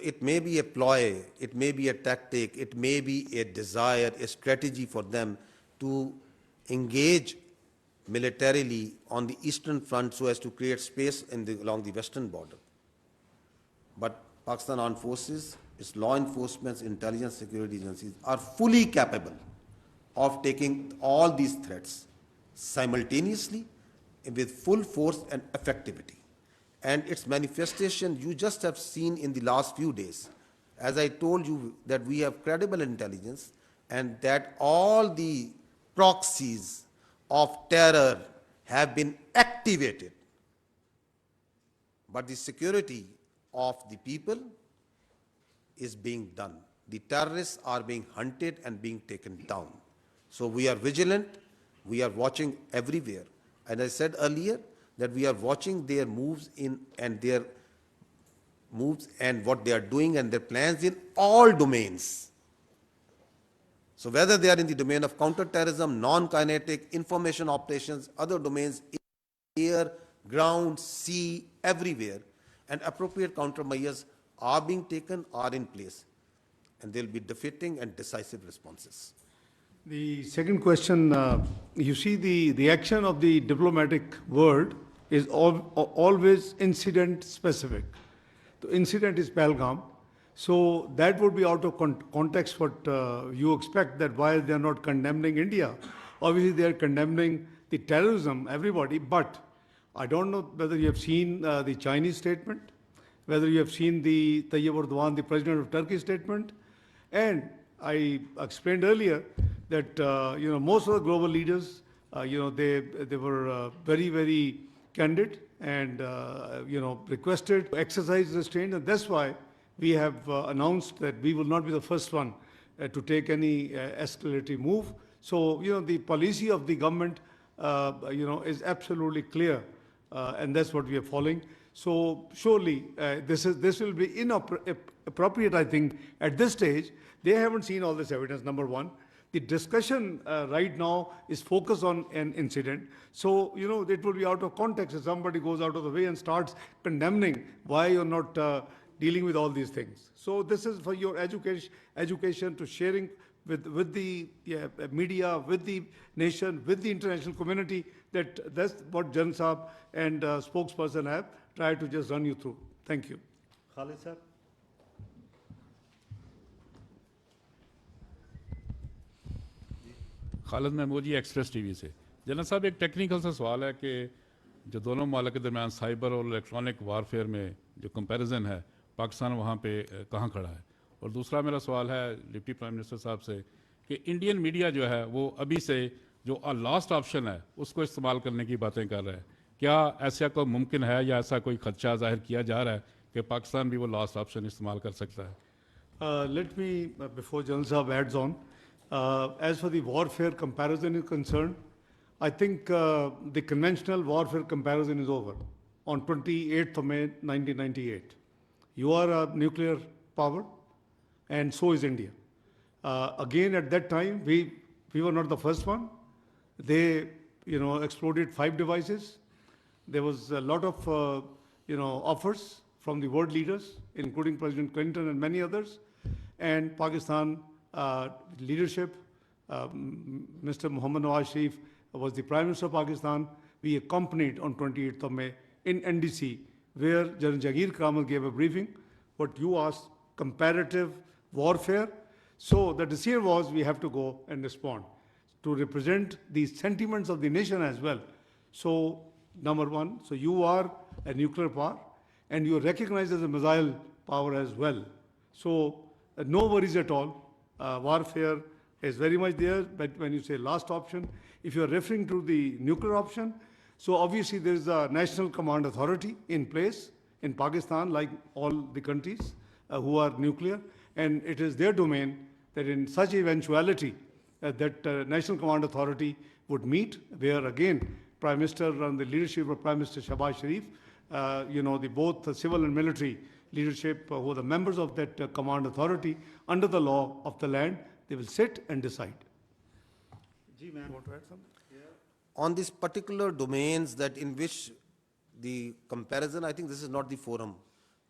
it may be a ploy, it may be a tactic, it may be a desire, a strategy for them to engage militarily on the eastern front so as to create space along the western border. But Pakistan Armed Forces, its law enforcement, intelligence, security agencies are fully capable of taking all these threats simultaneously with full force and effectivity. And its manifestation you just have seen in the last few days. As I told you that we have credible intelligence and that all the proxies of terror have been activated. But the security of the people is being done. The terrorists are being hunted and being taken down. So we are vigilant, we are watching everywhere. And I said earlier that we are watching their moves and what they are doing and their plans in all domains. So whether they are in the domain of counter-terrorism, non-kinetic, information operations, other domains, air, ground, sea, everywhere, and appropriate countermeasures are being taken, are in place, and there will be defeating and decisive responses. The second question, you see the reaction of the diplomatic world is always incident specific. The incident is Pahalgam, so that would be out of context what you expect, that while they are not condemning India, obviously they are condemning the terrorism, everybody, but I don't know whether you have seen the Chinese statement, whether you have seen the Tayyip Erdogan, the president of Turkey statement, and I explained earlier that most of the global leaders, they were very, very candid and requested to exercise restraint, and that's why we have announced that we will not be the first one to take any escalatory move. So the policy of the government is absolutely clear, and that's what we are following. So surely this will be inappropriate, I think, at this stage. They haven't seen all this evidence, number one. The discussion right now is focused on an incident. So, it will be out of context if somebody goes out of the way and starts condemning why you're not dealing with all these things. So this is for your education to sharing with the media, with the nation, with the international community, that's what Jan Saab and spokesperson have tried to just run you through. Thank you. Khalid sir. Khalid Mahmood ji express TV से। General साहब, एक technical सा सवाल है कि जो दोनों मुल्क के दरमियान साइबर और इलेक्ट्रॉनिक वारफेयर में जो कंपैरिजन है, पाकिस्तान वहाँ पे कहाँ खड़ा है? और दूसरा मेरा सवाल है डिप्टी प्राइम मिनिस्टर साहब से कि इंडियन मीडिया जो है वो अभी से जो लास्ट ऑप्शन है उसको इस्तेमाल करने की बातें कर रहा है। क्या ऐसा कोई मुमकिन है या ऐसा कोई खदशा जाहिर किया जा रहा है कि पाकिस्तान भी वो लास्ट ऑप्शन इस्तेमाल कर सकता है? Let me, before General Saab adds on, as for the warfare comparison is concerned, I think the conventional warfare comparison is over on 28th of May 1998. You are a nuclear power and so is India. Again, at that time, we were not the first one. They, exploded 5 devices. There was a lot of, offers from the world leaders, including President Clinton and many others. And Pakistan leadership Mr. Muhammad Nawaz Sharif was the Prime Minister of Pakistan. We accompanied on 28th of May in NDC, where General Jagir Karamat gave a briefing. What you asked, comparative warfare. So the decision was we have to go and respond to represent the sentiments of the nation as well. So number one, so you are a nuclear power and you are recognized as a missile power as well. So no worries at all. Warfare is very much there, but when you say last option, if you are referring to the nuclear option, so obviously there is a national command authority in place in Pakistan, like all the countries who are nuclear, and it is their domain that in such eventuality that national command authority would meet, where again Prime Minister and the leadership of Prime Minister Shahbaz Sharif, both the civil and military leadership who are the members of that command authority under the law of the land, they will sit and decide. You want to add something? On these particular domains that in which the comparison, I think this is not the forum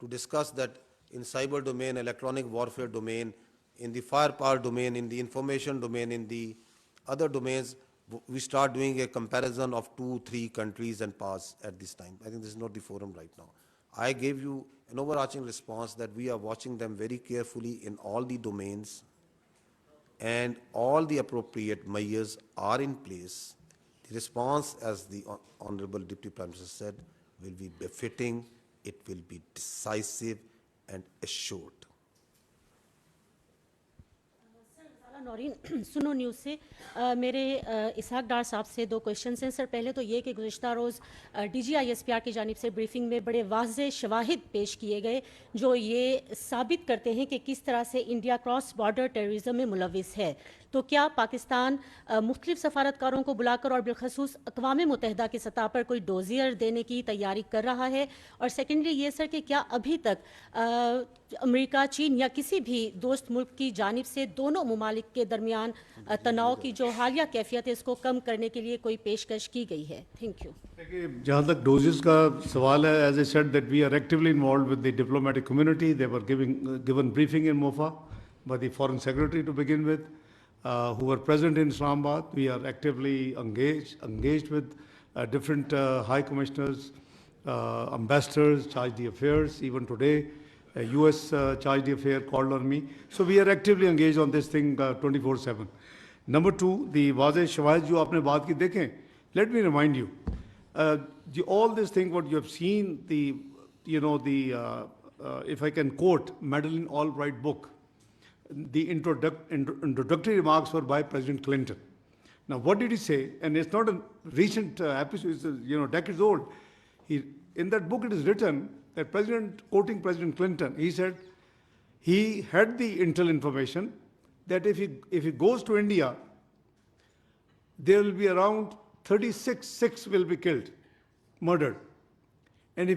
to discuss that in cyber domain, electronic warfare domain, in the firepower domain, in the information domain, in the other domains, we start doing a comparison of 2-3 countries and powers at this time. I think this is not the forum right now. I gave you an overarching response that we are watching them very carefully in all the domains, and all the appropriate measures are in place. The response, as the Honorable Deputy Prime Minister said, will be befitting, it will be decisive and assured. Naureen सुनो news से मेरे इसहाक डार साहब से 2 questions हैं sir. पहले तो ये कि गुज़िश्ता रोज़ DG ISPR की जानिब से ब्रीफिंग में बड़े वाज़े शवाहिद पेश किए गए जो ये साबित करते हैं कि किस तरह से इंडिया क्रॉस बॉर्डर टेररिज्म में मुलविस है। तो क्या पाकिस्तान मुख्तलिफ सफारतकारों को बुलाकर और बिलखसूस अक़वाम मुत्तहिदा की सतह पर कोई डोजियर देने की तैयारी कर रहा है? और सेकेंडली ये सर कि क्या अभी तक अमेरिका, चीन या किसी भी दोस्त मुल्क की जानिब से दोनों ममालिक के दरमियान तनाव की जो हालिया कैफियत है इसको कम करने के लिए कोई पेशकश की गई है? Thank you. जहाँ तक डोजेस का सवाल है, as I said that we are actively involved with the diplomatic community. They were given briefing in MOFA by the foreign secretary to begin with, who were present in Islamabad. We are actively engaged with different high commissioners, ambassadors, chargé d'affaires. Even today, US chargé d'affaires called on me. So we are actively engaged on this thing 24/7. Number 2, the वाज़े शवाहिद जो आपने बात की देखें, let me remind you, all this thing what you have seen, if I can quote Madeleine Albright book, the introductory remarks were by President Clinton. Now, what did he say? And it's not a recent episode, it's decades old. In that book, it is written that quoting President Clinton, he said he had the intel information that if he goes to India, there will be around 36 will be killed, murdered. And he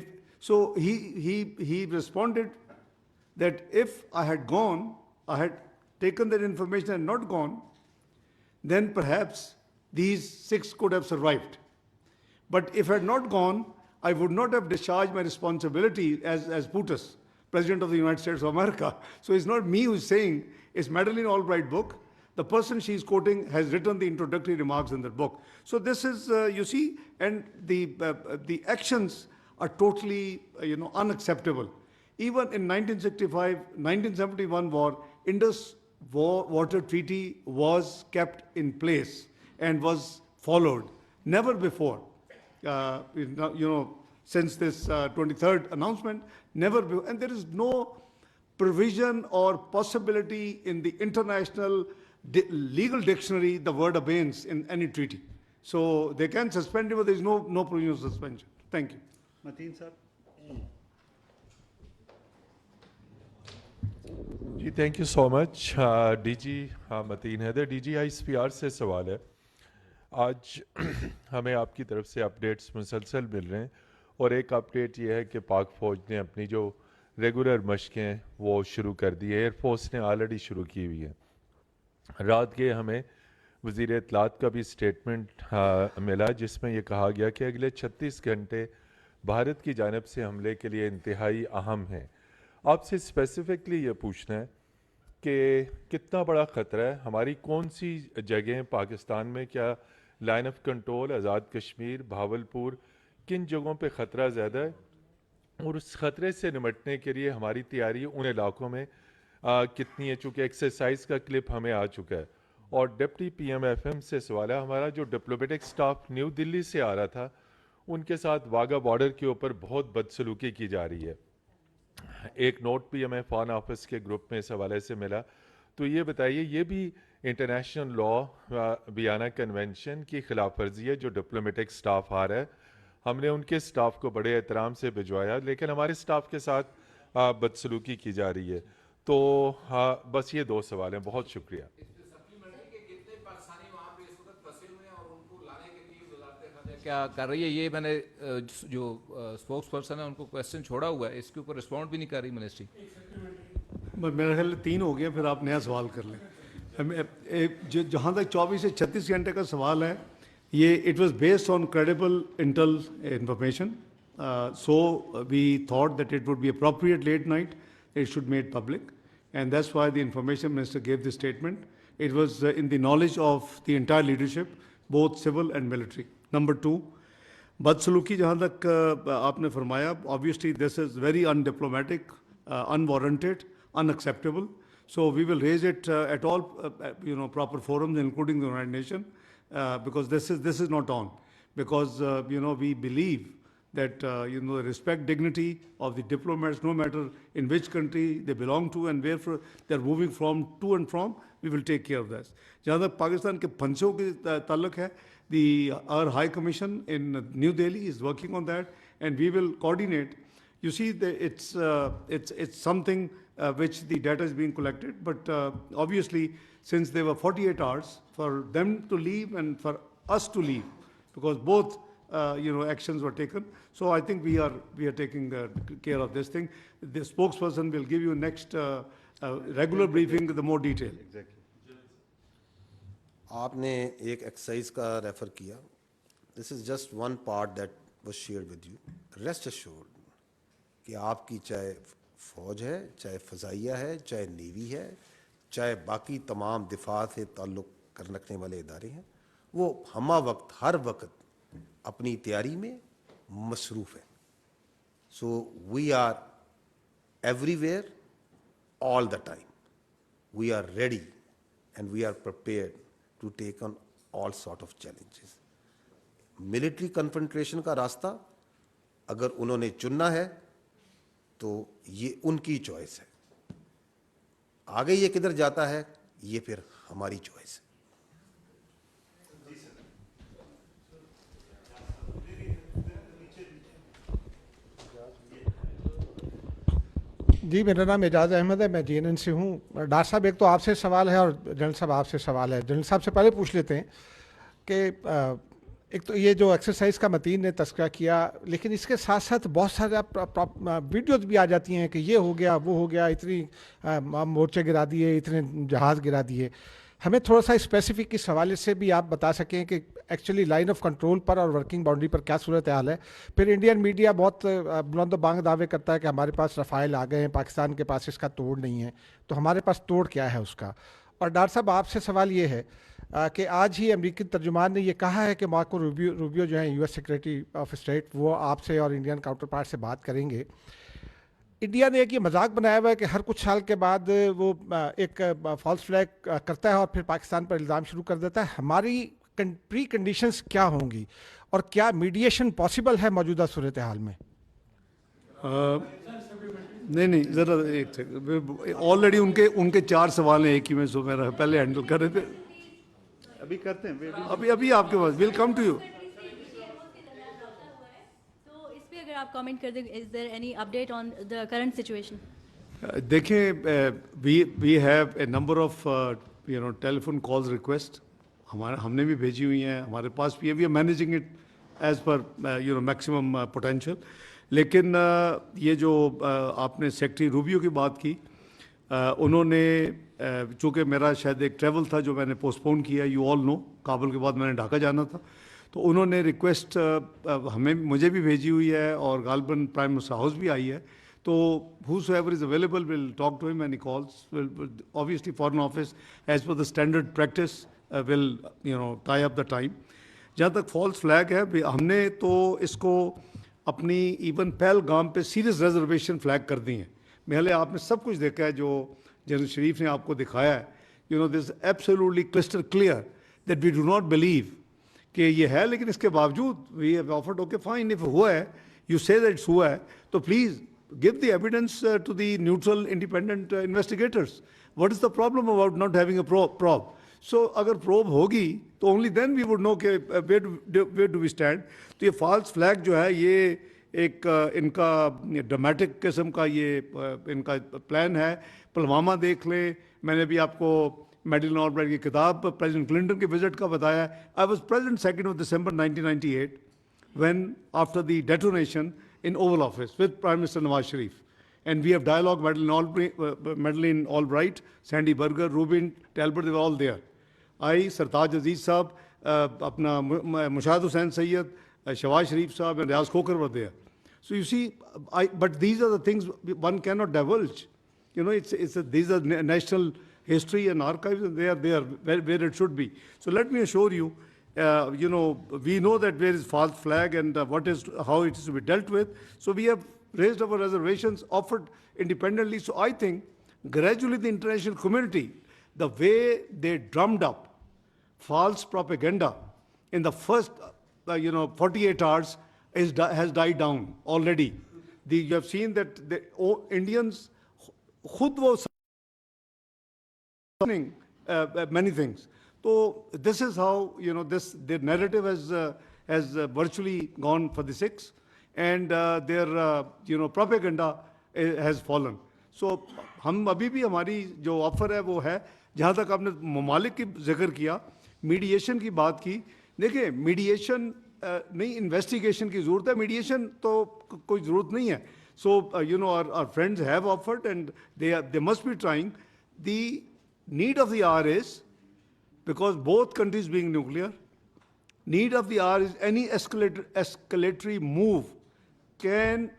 responded that if I had gone, I had taken that information and not gone, then perhaps these 6 could have survived. But if I had not gone, I would not have discharged my responsibility as PUTUS, President of the United States of America. So it's not me who's saying, it's Madeleine Albright book. The person she's quoting has written the introductory remarks in that book. So this is, you see, and the actions are totally, unacceptable. Even in 1971 war, Indus Water Treaty was kept in place and was followed. Never before, since this 23rd announcement, never before. And there is no provision or possibility in the international legal dictionary the word abeyance in any treaty. So they can suspend it, but there is no provision of suspension. Thank you. Mateen sir. जी thank you so much. DG Mateen Haider, DG ISPR से सवाल है। आज हमें आपकी तरफ से updates मुसलसल मिल रहे हैं और एक अपडेट ये है कि पाक फ़ौज ने अपनी जो रेगुलर मशक़ें वो शुरू कर दी है। एयरफोर्स ने ऑलरेडी शुरू की हुई है। रात के हमें वज़ीर इत्तलात का भी स्टेटमेंट मिला जिसमें ये कहा गया कि अगले 36 घंटे भारत की जानिब से हमले के लिए इंतहाई अहम हैं। आपसे स्पेसिफिकली ये पूछना है کہ کتنا بڑا خطرہ ہے, ہماری کون سی جگہیں پاکستان میں, کیا line of control, Azad Kashmir, Bahawalpur, کن جگہوں پہ خطرہ زیادہ ہے, اور اس خطرے سے نمٹنے کے لیے ہماری تیاری ان علاقوں میں کتنی ہے. چونکہ ایکسرسائز کا کلپ ہمیں آ چکا ہے. اور deputy P M F M سے سوال ہے, ہمارا جو ڈپلومیٹک سٹاف نیو دلی سے آ رہا تھا, ان کے ساتھ واگا بارڈر کے اوپر بہت بدسلوکی کی جا رہی ہے. ایک نوٹ بھی ہمیں فارن آفس کے گروپ میں اس حوالے سے ملا. تو یہ بتائیے, یہ بھی انٹرنیشنل لا ویانا کنونشن کی خلاف ورزی ہے جو ڈپلومیٹک سٹاف آ رہا ہے. ہم نے ان کے سٹاف کو بڑے احترام سے بھجوایا, لیکن ہمارے سٹاف کے ساتھ بدسلوکی کی جا رہی ہے. تو بس یہ 2 سوال ہیں. بہت شکریہ. کیا کر رہی ہے یہ, میں نے جو اسپوکس پرسن ہے ان کو کویسچن چھوڑا ہوا ہے, اس کے اوپر رسپونڈ بھی نہیں کر رہی منسٹری. میرا خیال 3 ہو گیا, پھر آپ نیا سوال کر لیں. جہاں تک 24 سے 36 گھنٹے کا سوال ہے, یہ it was based on credible intel information. So we thought that it would be appropriate late night it should made public, and that's why the information minister gave the statement. It was in the knowledge of the entire leadership, both civil and military. Number 2, بدسلوکی جہاں تک آپ نے فرمایا, obviously this is very undiplomatic, unwarranted, unacceptable. So we will raise it at all proper forums, including the United Nations, because this is not on. Because we believe that respect dignity of the diplomats, no matter in which country they belong to and where they are moving from to and from, we will take care of this. جہاں تک پاکستان کے پھنسوں کے تعلق ہے, our High Commission in New Delhi is working on that, and we will coordinate. You see, it's something which the data is being collected, but obviously, since there were 48 hours for them to leave and for us to leave, because both actions were taken. So I think we are taking care of this thing. The spokesperson will give you next regular briefing with the more detail. Exactly. آپ نے ایک exercise کا refer کیا. This is just one part that was shared with you. Rest assured کہ آپ کی چاہے فوج ہے, چاہے فضائیہ ہے, چاہے نیوی ہے, چاہے باقی تمام دفاع سے تعلق رکھنے والے ادارے ہیں, وہ ہمہ وقت ہر وقت اپنی تیاری میں مصروف ہیں. So we are everywhere all the time. We are ready and we are prepared to take on all sort of challenges. Military confrontation کا راستہ اگر انہوں نے چننا ہے تو یہ ان کی چوائس ہے. آگے یہ کدھر جاتا ہے یہ پھر ہماری چوائس ہے. جی, میرا نام اعجاز احمد ہے, میں جی این این سے ہوں. ڈاکٹر صاحب, ایک تو آپ سے سوال ہے اور جنرل صاحب آپ سے سوال ہے. جنرل صاحب سے پہلے پوچھ لیتے ہیں کہ ایک تو یہ جو ایکسرسائز کا متین نے تذکرہ کیا, لیکن اس کے ساتھ ساتھ بہت سارے ویڈیوز بھی آ جاتی ہیں کہ یہ ہو گیا, وہ ہو گیا, اتنی مورچے گرا دیے, اتنے جہاز گرا دیے. ہمیں تھوڑا سا اسپیسیفک اس حوالے سے بھی آپ بتا سکیں کہ ایکچولی لائن آف کنٹرول پر اور ورکنگ باؤنڈری پر کیا صورتحال ہے. پھر انڈین میڈیا بہت بلند و بانگ دعوے کرتا ہے کہ ہمارے پاس رفائل آ گئے ہیں, پاکستان کے پاس اس کا توڑ نہیں ہے. تو ہمارے پاس توڑ کیا ہے اس کا؟ اور ڈاکٹر صاحب, آپ سے سوال یہ ہے کہ آج ہی امریکی ترجمان نے یہ کہا ہے کہ مارکو روبیو جو ہیں U S secretary of state, وہ آپ سے اور انڈین کاؤنٹر پارٹ سے بات کریں گے. انڈیا نے ایک یہ مذاق بنایا ہوا ہے کہ ہر کچھ سال کے بعد وہ ایک فالس فلیگ کرتا ہے اور پھر پاکستان پر الزام شروع کر دیتا ہے. ہماری پری کنڈیشنز کیا ہوں گی اور کیا میڈیشن پاسبل ہے موجودہ صورتحال میں؟ نہیں ذرا ایک آلریڈی ان کے 4 سوال ہیں ایک ہی میں, سو میرا پہلے ہینڈل کر رہے تھے. ابھی کرتے ہیں, ابھی آپ کے پاس ول کم ٹو یو. اگر آپ کامنٹ کر دیں, is there any update on the current situation? دیکھیں, we have a number of telephone calls request ہم نے بھی بھیجی ہوئی ہیں, ہمارے پاس بھی ہے. We are managing it as per maximum potential. لیکن یہ جو آپ نے سیکٹری روبیو کی بات کی, انہوں نے چونکہ میرا شاید ایک ٹریول تھا جو میں نے پوسٹ پون کیا, یو آل نو, کابل کے بعد میں نے ڈھاکہ جانا تھا, تو انہوں نے ریکویسٹ مجھے بھی بھیجی ہوئی ہے اور غالباً پرائم منسٹر ہاؤس بھی آئی ہے. So whosoever is available will talk to him when he calls. Will obviously Foreign Office, as per the standard practice, will tie up the time. जहाँ तक फॉल्स फ्लैग है, हमने तो इसको अपनी इवन पहलगाम पे सीरियस रिजर्वेशन फ्लैग कर दी हैं. पहले आपने सब कुछ देखा है जो जनरल शरीफ ने आपको दिखाया है. This absolutely crystal clear that we do not believe कि ये है, लेकिन इसके बावजूद we have offered okay fine, if हुआ है, यू से दैट इट्स हुआ है, तो please give the evidence to the neutral independent investigators. What is the problem about not having a probe? So अगर probe होगी तो only then we would know कि where do we stand. तो ये false flag जो है ये एक इनका dramatic किस्म का ये इनका plan है. पुलवामा देख लें, मैंने भी आपको मेडलिन ऑलब्राइट की किताब प्रेसिडेंट क्लिंटन के विजिट का बताया. I was present 2nd of December 1998 when after the detonation in Oval Office with Prime Minister Nawaz Sharif. And we have dialogue, Madeleine Albright, Sandy Berger, Rubin Talbot, they were all there. I, Sartaj Aziz Saab, Mushahid Hussain Sayyid, Shawaz Sharif Saab and Riaz Khokar were there. So you see, but these are the things one cannot divulge. These are national history and archives, and they are there where it should be. So let me assure you, we know that there is false flag and how it is to be dealt with. So we have raised our reservations, offered independently. So I think gradually the international community, the way they drummed up false propaganda in the first 48 hours has died down already. You have seen that the Indians khud wo many things. So this is how their narrative has virtually gone for the six, and their propaganda has fallen. So हम अभी भी हमारी जो offer है वो है, जहाँ तक आपने ममालिक की जिक्र किया, मीडिएशन की बात की. देखिए मीडिएशन नहीं, इन्वेस्टिगेशन की ज़रूरत है, मीडिएशन तो कोई ज़रूरत नहीं है. So our friends have offered and they must be trying. The need of the hour is, because both countries being nuclear, need of the hour is any escalatory move can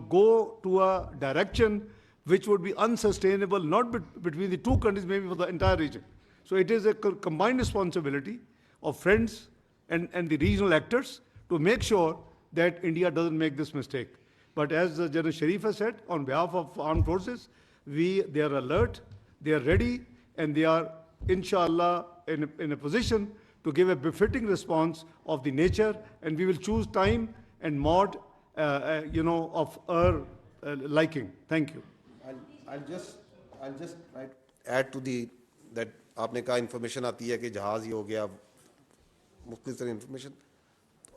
go to a direction which would be unsustainable, not between the two countries, maybe for the entire region. So it is a combined responsibility of friends and the regional actors to make sure that India doesn't make this mistake. But as General Sharif has said, on behalf of armed forces, they are alert, they are ready, and they are inshallah in a position to give a befitting response of the nature, and we will choose time and mode of our liking. Thank you. I'll just add to that आपने कहा information आती है कि जहाज ये हो गया, मुख्तलिफ तरह information.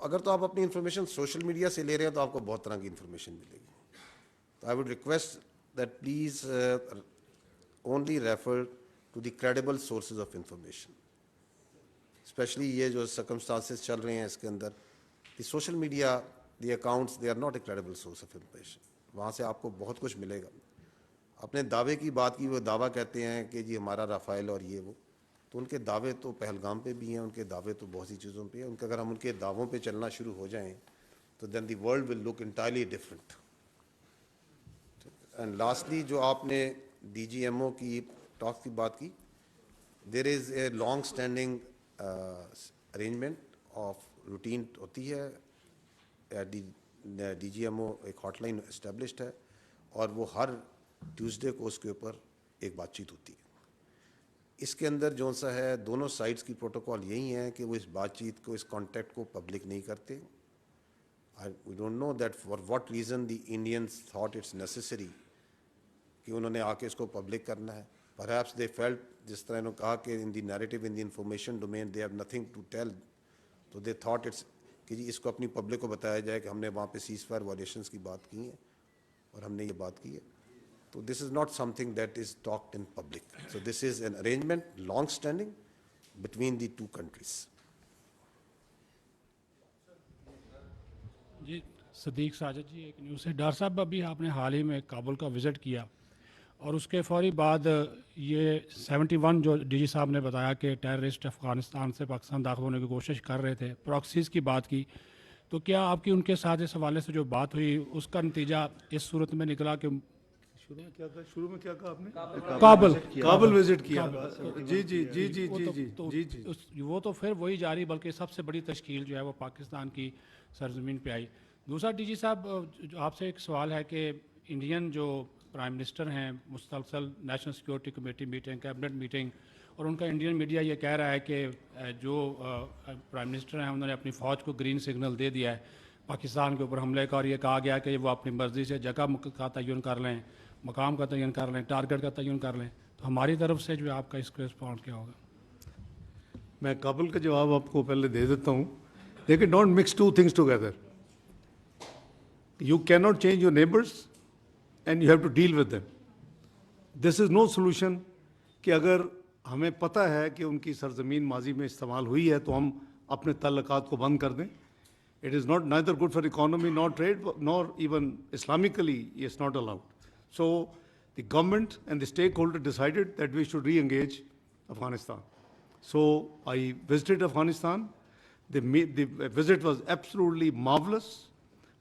अगर तो आप अपनी information social media से ले रहे हैं तो आपको बहुत तरह की information मिलेगी. So I would request that please only refer to the credible sources of information, especially ये जो circumstances चल रहे हैं इसके अंदर, the social media, the accounts, they are not a credible source of information. वहाँ से आपको बहुत कुछ मिलेगा. अपने दावे की बात की, वो दावा कहते हैं कि जी हमारा राफेल और ये वो, तो उनके दावे तो पहलगाम पे भी हैं, उनके दावे तो बहुत सी चीज़ों पे हैं. उनके अगर हम उनके दावों पे चलना शुरू हो जाएं तो then the world will look entirely different. And lastly, जो आपने DGMO की talks की बात की, there is a long standing arrangement of routine होती है, DGMO एक hotline established है और वो हर ट्यूसडे को उसके ऊपर एक बातचीत होती है. इसके अंदर जो सा है, दोनों साइड्स की प्रोटोकॉल यही है कि वो इस बातचीत को, इस कॉन्टैक्ट को पब्लिक नहीं करते. We don't know that for what reason the Indians thought it's necessary कि उन्होंने आके इसको पब्लिक करना है. परहैप्स दे फेल्ट, जिस तरह उन्होंने कहा कि in the narrative, in the information domain they have nothing to tell, तो दे थॉट इट्स कि जी इसको अपनी पब्लिक को बताया जाए कि हमने वहाँ पे सीज फायर वायलेशंस की बात की है और हमने ये बात की है. So this is not something that is talked in public. So this is an arrangement, long-standing, between the two countries. जी सदीक साजिद जी, एक न्यूज़ है. डॉक्टर साहब, अभी आपने हाल ही में काबुल का विज़िट किया और उसके फौरी बाद ये 71 जो डीजी साहब ने बताया कि टेररिस्ट अफगानिस्तान से पाकिस्तान दाखिल होने की कोशिश कर रहे थे, प्रॉक्सीज़ की बात की, تو کیا آپ کی ان کے ساتھ اس حوالے سے جو بات ہوئی اس کا نتیجہ اس صورت میں نکلا کہ شروع میں کیا کہا آپ نے؟ کابل وزٹ کیا. جی جی جی جی جی جی جی وہ تو پھر وہی جاری، بلکہ سب سے بڑی تشکیل جو ہے وہ پاکستان کی سرزمین پہ آئی. دوسرا ڈی جی صاحب آپ سے ایک سوال ہے کہ انڈین جو پرائم منسٹر ہیں مسلسل national security committee meeting, cabinet meeting, اور ان کا انڈین میڈیا یہ کہہ رہا ہے کہ جو پرائم منسٹر ہیں انہوں نے اپنی فوج کو گرین سگنل دے دیا ہے پاکستان کے اوپر حملے کا، اور یہ کہا گیا کہ وہ اپنی مرضی سے جگہ کا تعین کر لیں، مقام کا تعین کر لیں، ٹارگٹ کا تعین کر لیں. تو ہماری طرف سے جو ہے آپ کا اس کا رسپانس کیا ہوگا؟ میں کابل کا جواب آپ کو پہلے دے دیتا ہوں. دیکھیں، don't mix two things together. You cannot change your neighbors and you have to deal with them. This is no solution کہ اگر ہمیں پتہ ہے کہ ان کی سرزمین ماضی میں استعمال ہوئی ہے تو ہم اپنے تعلقات کو بند کر دیں. It is not neither good for economy, nor trade, nor even Islamically, it's not allowed. So the government and the stakeholder decided that we should re-engage Afghanistan. So I visited Afghanistan. The visit was absolutely marvelous,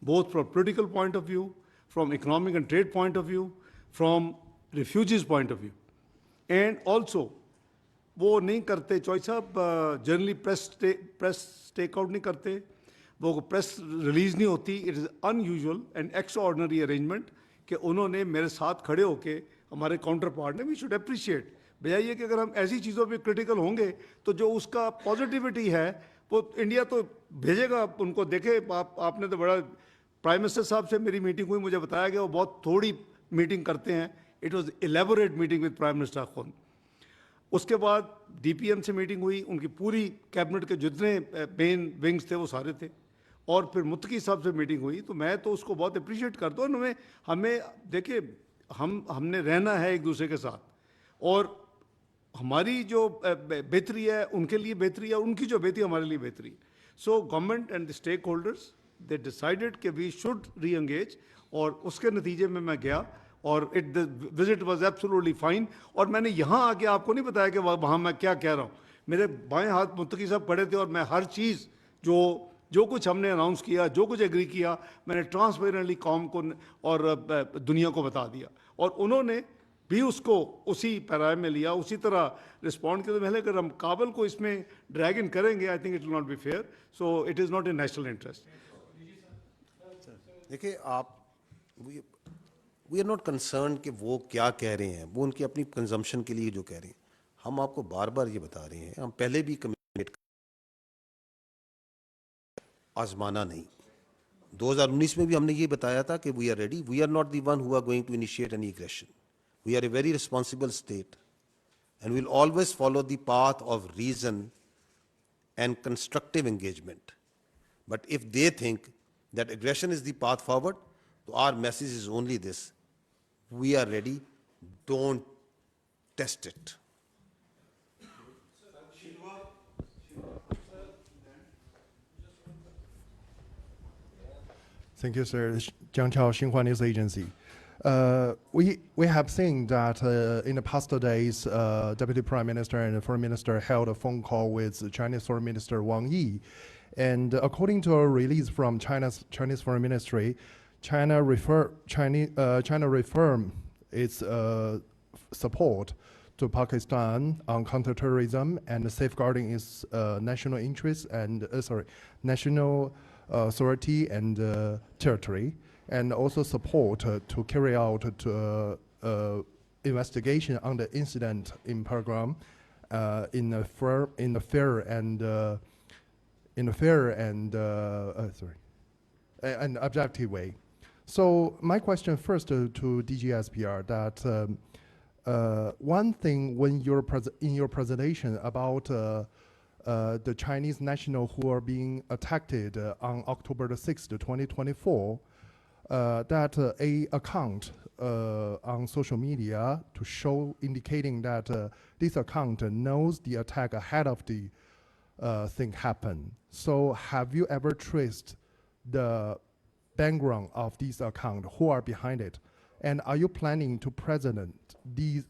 both from political point of view, from economic and trade point of view, from refugees point of view. And also, وہ نہیں کرتے چوئی صاحب generally press take out نہیں کرتے، وہ press release نہیں ہوتی. It is in usual and extra ordinary arrangement کہ انہوں نے میرے ساتھ کھڑے ہو کے ہمارے کاؤنٹر پارٹ نے وی شوڈ اپریشیٹ. بجائے یہ کہ اگر ہم ایسی چیزوں پہ کرٹیکل ہوں گے تو جو اس کا پازیٹیوٹی ہے وہ انڈیا تو بھیجے گا ان کو. دیکھے آپ نے تو بڑا پرائم منسٹر صاحب سے میری میٹنگ ہوئی، مجھے بتایا کہ وہ بہت تھوڑی میٹنگ کرتے ہیں. It was elaborate meeting with prime minister خود. اس کے بعد ڈی پی ایم سے میٹنگ ہوئی، ان کی پوری کیبنٹ کے جتنے مین ونگز تھے وہ سارے تھے. اور پھر متقی صاحب سے میٹنگ ہوئی. تو میں تو اس کو بہت اپریشیٹ کرتا ہوں. ہمیں دیکھیں، ہم نے رہنا ہے ایک دوسرے کے ساتھ، اور ہماری جو بہتری ہے ان کے لیے بہتری ہے، اور ان کی جو بہتری ہمارے لیے بہتری ہے. So government and the stakeholders they decided کہ وی شوڈ ری انگیج، اور اس کے نتیجے میں گیا اور وزٹ واز ایبسولوٹلی فائن. اور میں نے یہاں آ کے آپ کو نہیں بتایا کہ وہاں میں کیا کہہ رہا ہوں. میرے بائیں ہاتھ متقی صاحب کھڑے تھے، اور میں ہر چیز جو کچھ ہم نے اناؤنس کیا، جو کچھ ایگری کیا، میں نے ٹرانسپیرنٹلی قوم کو اور دنیا کو بتا دیا. اور انہوں نے بھی اس کو اسی پیرائے میں لیا، اسی طرح رسپونڈ کیا. تو پہلے اگر ہم کابل کو اس میں ڈریگ ان کریں گے، I think it will not be fair. So it is not a national interest. دیکھیے، وی آر ناٹ کنسرن کہ وہ کیا کہہ رہے ہیں، وہ ان کی اپنی کنزمپشن کے لیے جو کہہ رہے ہیں. ہم آپ کو بار بار یہ بتا رہے ہیں، ہم پہلے بھی کمیٹ آزمانا نہیں. 2019 میں بھی ہم نے یہ بتایا تھا کہ we are ready. We are not the one who are going to initiate any aggression. We are a very responsible state and we'll always follow the path of reason and constructive engagement. But if they think that aggression is the path forward, تو our message is only this: we are ready, don't test it. Thank you, sir. Jiang Chao, Xinhua News Agency. We have seen that in the past days, Deputy Prime Minister and Foreign Minister held a phone call with Chinese Foreign Minister Wang Yi. And according to a release from Chinese Foreign Ministry, China reaffirmed its support to Pakistan on counterterrorism and safeguarding its national interests and national authority and territory, and also support to carry out investigation on the incident in Pahalgam in a fair and objective way. So my question first to DG ISPR, that one thing when in your presentation about the Chinese national who are being attacked on October the 6th, 2024, that a account on social media to show indicating that this account knows the attack ahead of the thing happen. So have you ever traced the background of these accounts, who are behind it, and are you planning to present these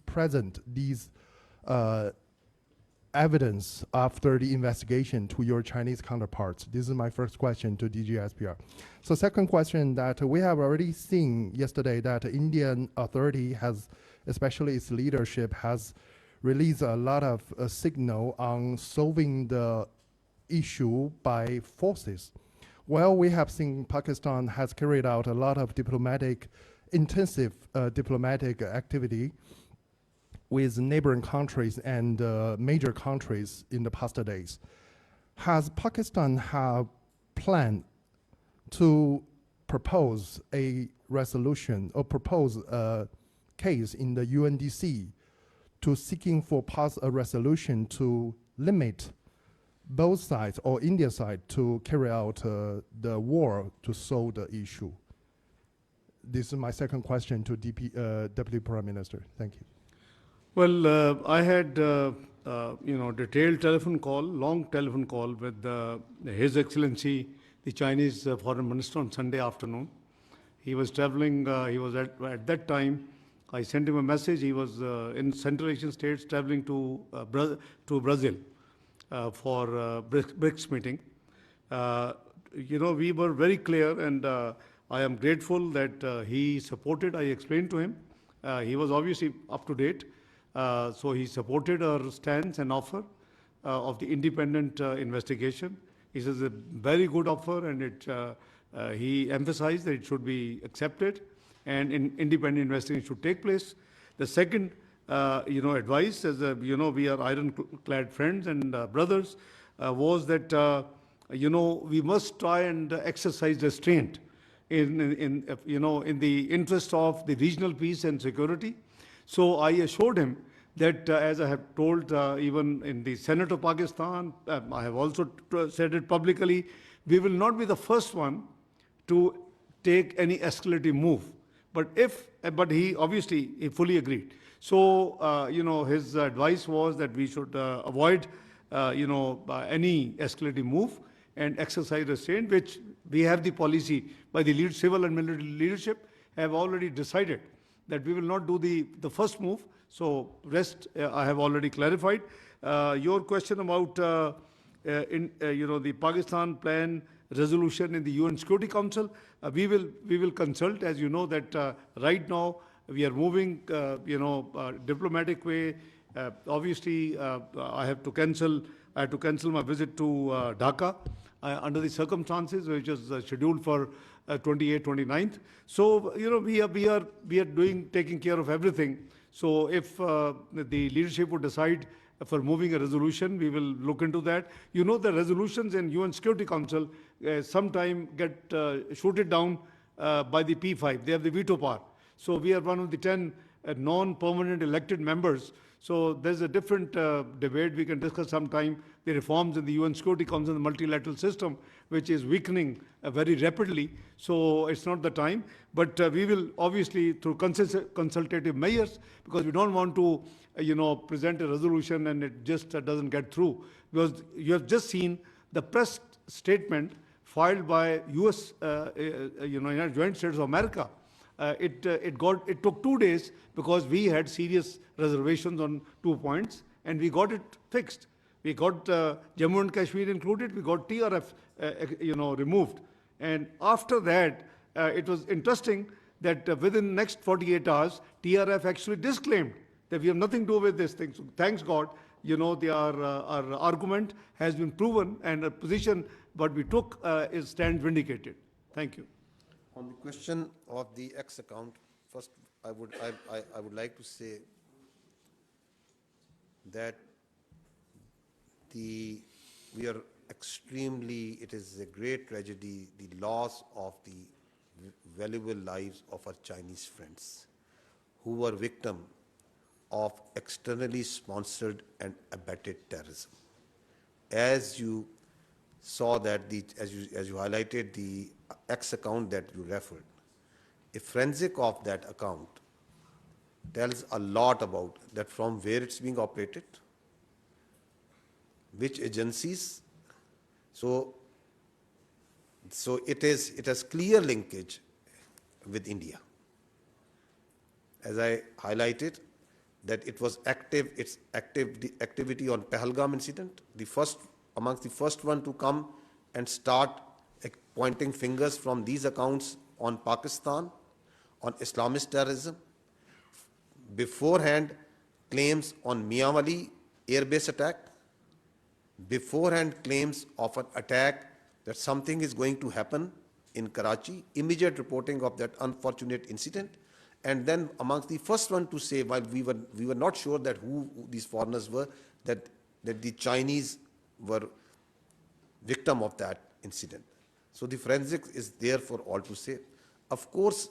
evidence after the investigation to your Chinese counterparts? This is my first question to DG ISPR. So second question, that we have already seen yesterday that Indian authority has, especially its leadership, has released a lot of signal on solving the issue by forces. Well, we have seen Pakistan has carried out a lot of intensive diplomatic activity with neighboring countries and major countries in the past days. Has Pakistan have planned to propose a resolution or propose a case in the UNDC to seeking for pass a resolution to limit both sides or India side to carry out the war to solve the issue? This is my second question to Deputy Prime Minister. Thank you. Well, I had detailed telephone call, long telephone call with His Excellency, the Chinese Foreign Minister on Sunday afternoon. He was traveling, he was at that time, I sent him a message, he was in Central Asian states traveling to Brazil for BRICS meeting. We were very clear, and I am grateful that he supported. I explained to him. He was obviously up to date. So he supported our stance and offer of the independent investigation. He says a very good offer, and he emphasized that it should be accepted and independent investigation should take place. The second, advice, as we are ironclad friends and brothers, was that we must try and exercise restraint in the interest of the regional peace and security. So I assured him that, as I have told even in the Senate of Pakistan, I have also said it publicly, we will not be the first one to take any escalating move. But he obviously fully agreed. So his advice was that we should avoid any escalating move and exercise restraint, which we have the policy by the civil and military leadership have already decided that we will not do the first move. So rest I have already clarified. Your question about the Pakistan plan resolution in the UN Security Council, we will consult. As you know that right now we are moving diplomatic way. Obviously I had to cancel my visit to Dhaka under the circumstances, which is scheduled for 28th, 29th. So we are taking care of everything. So if the leadership would decide for moving a resolution, we will look into that. The resolutions in UN Security Council sometime get shooted down by the P5. They have the veto power. So we are one of the 10 non-permanent elected members. So there's a different debate. We can discuss sometime the reforms in the UN Security Council, the multilateral system, which is weakening very rapidly. So it's not the time. But we will obviously, through consultative measures, because we don't want to present a resolution and it just doesn't get through. Because you have just seen the press statement filed by US, United Joint States of America. It took 2 days because we had serious reservations on 2 points, and we got it fixed. We got Jammu and Kashmir included. We got TRF, removed. And after that, it was interesting that within the next 48 hours, TRF actually disclaimed that we have nothing to do with this thing. So thanks God, our argument has been proven, and a position what we took stands vindicated. Thank you. On the question of the X account, first I would like to say that we are extremely, it is a great tragedy, the loss of the valuable lives of our Chinese friends who were victim of externally sponsored and abetted terrorism. As you saw that, as you highlighted the X account that you referred, a forensic of that account tells a lot about that, from where it's being operated, which agencies. So it has clear linkage with India. As I highlighted, that it was its activity on Pahalgam incident, amongst the first one to come and start pointing fingers from these accounts on Pakistan, on Islamist terrorism. Beforehand, claims on Mianwali airbase attack. Beforehand, claims of an attack that something is going to happen in Karachi. Immediate reporting of that unfortunate incident. And then amongst the first one to say, while we were not sure that who these foreigners were, that the Chinese were victim of that incident. So the forensics is there for all to say. Of course,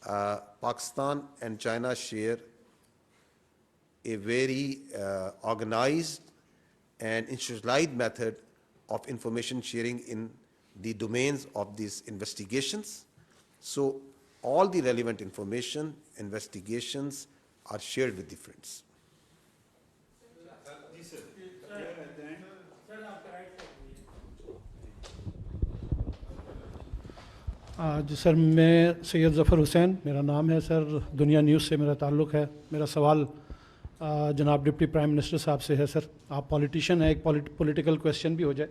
Pakistan and China share a very organized and institutionalized method of information sharing in the domains of these investigations. So all the relevant information, investigations are shared with the friends. जी sir, मैं सैयद ज़फ़र हुसैन मेरा नाम है sir, दुनिया news से मेरा ताल्लुक़ है। मेरा सवाल जनाब डिप्टी प्राइम मिनिस्टर साहब से है। सर, आप पॉलिटिशियन हैं, एक पॉलिटिकल क्वेश्चन भी हो जाए।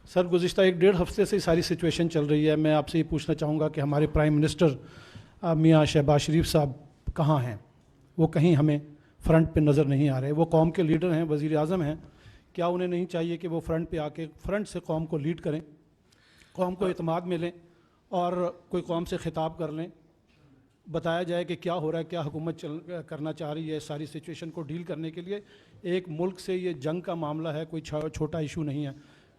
सर, गुज़िश्ता 1-1.5 हफ्ते से सारी सिचुएशन चल रही है। मैं आपसे ये पूछना चाहूँगा कि हमारे प्राइम मिनिस्टर मियाँ शहबाज शरीफ साहब कहाँ हैं? वो कहीं हमें फ्रंट पे नज़र नहीं आ रहे। वो कौम के लीडर हैं, वज़ीर आज़म हैं, क्या उन्हें नहीं चाहिए कि वो फ्रंट पे आके फ्रंट से कौम को लीड करें, कौम को इत्मीनान मिलें और कोई कौम से खिताब कर लें, बताया जाए कि क्या हो रहा है, क्या हुकूमत करना चाह रही है सारी सिचुएशन को डील करने के लिए। एक मुल्क से ये जंग का मामला है, कोई छोटा इशू नहीं है।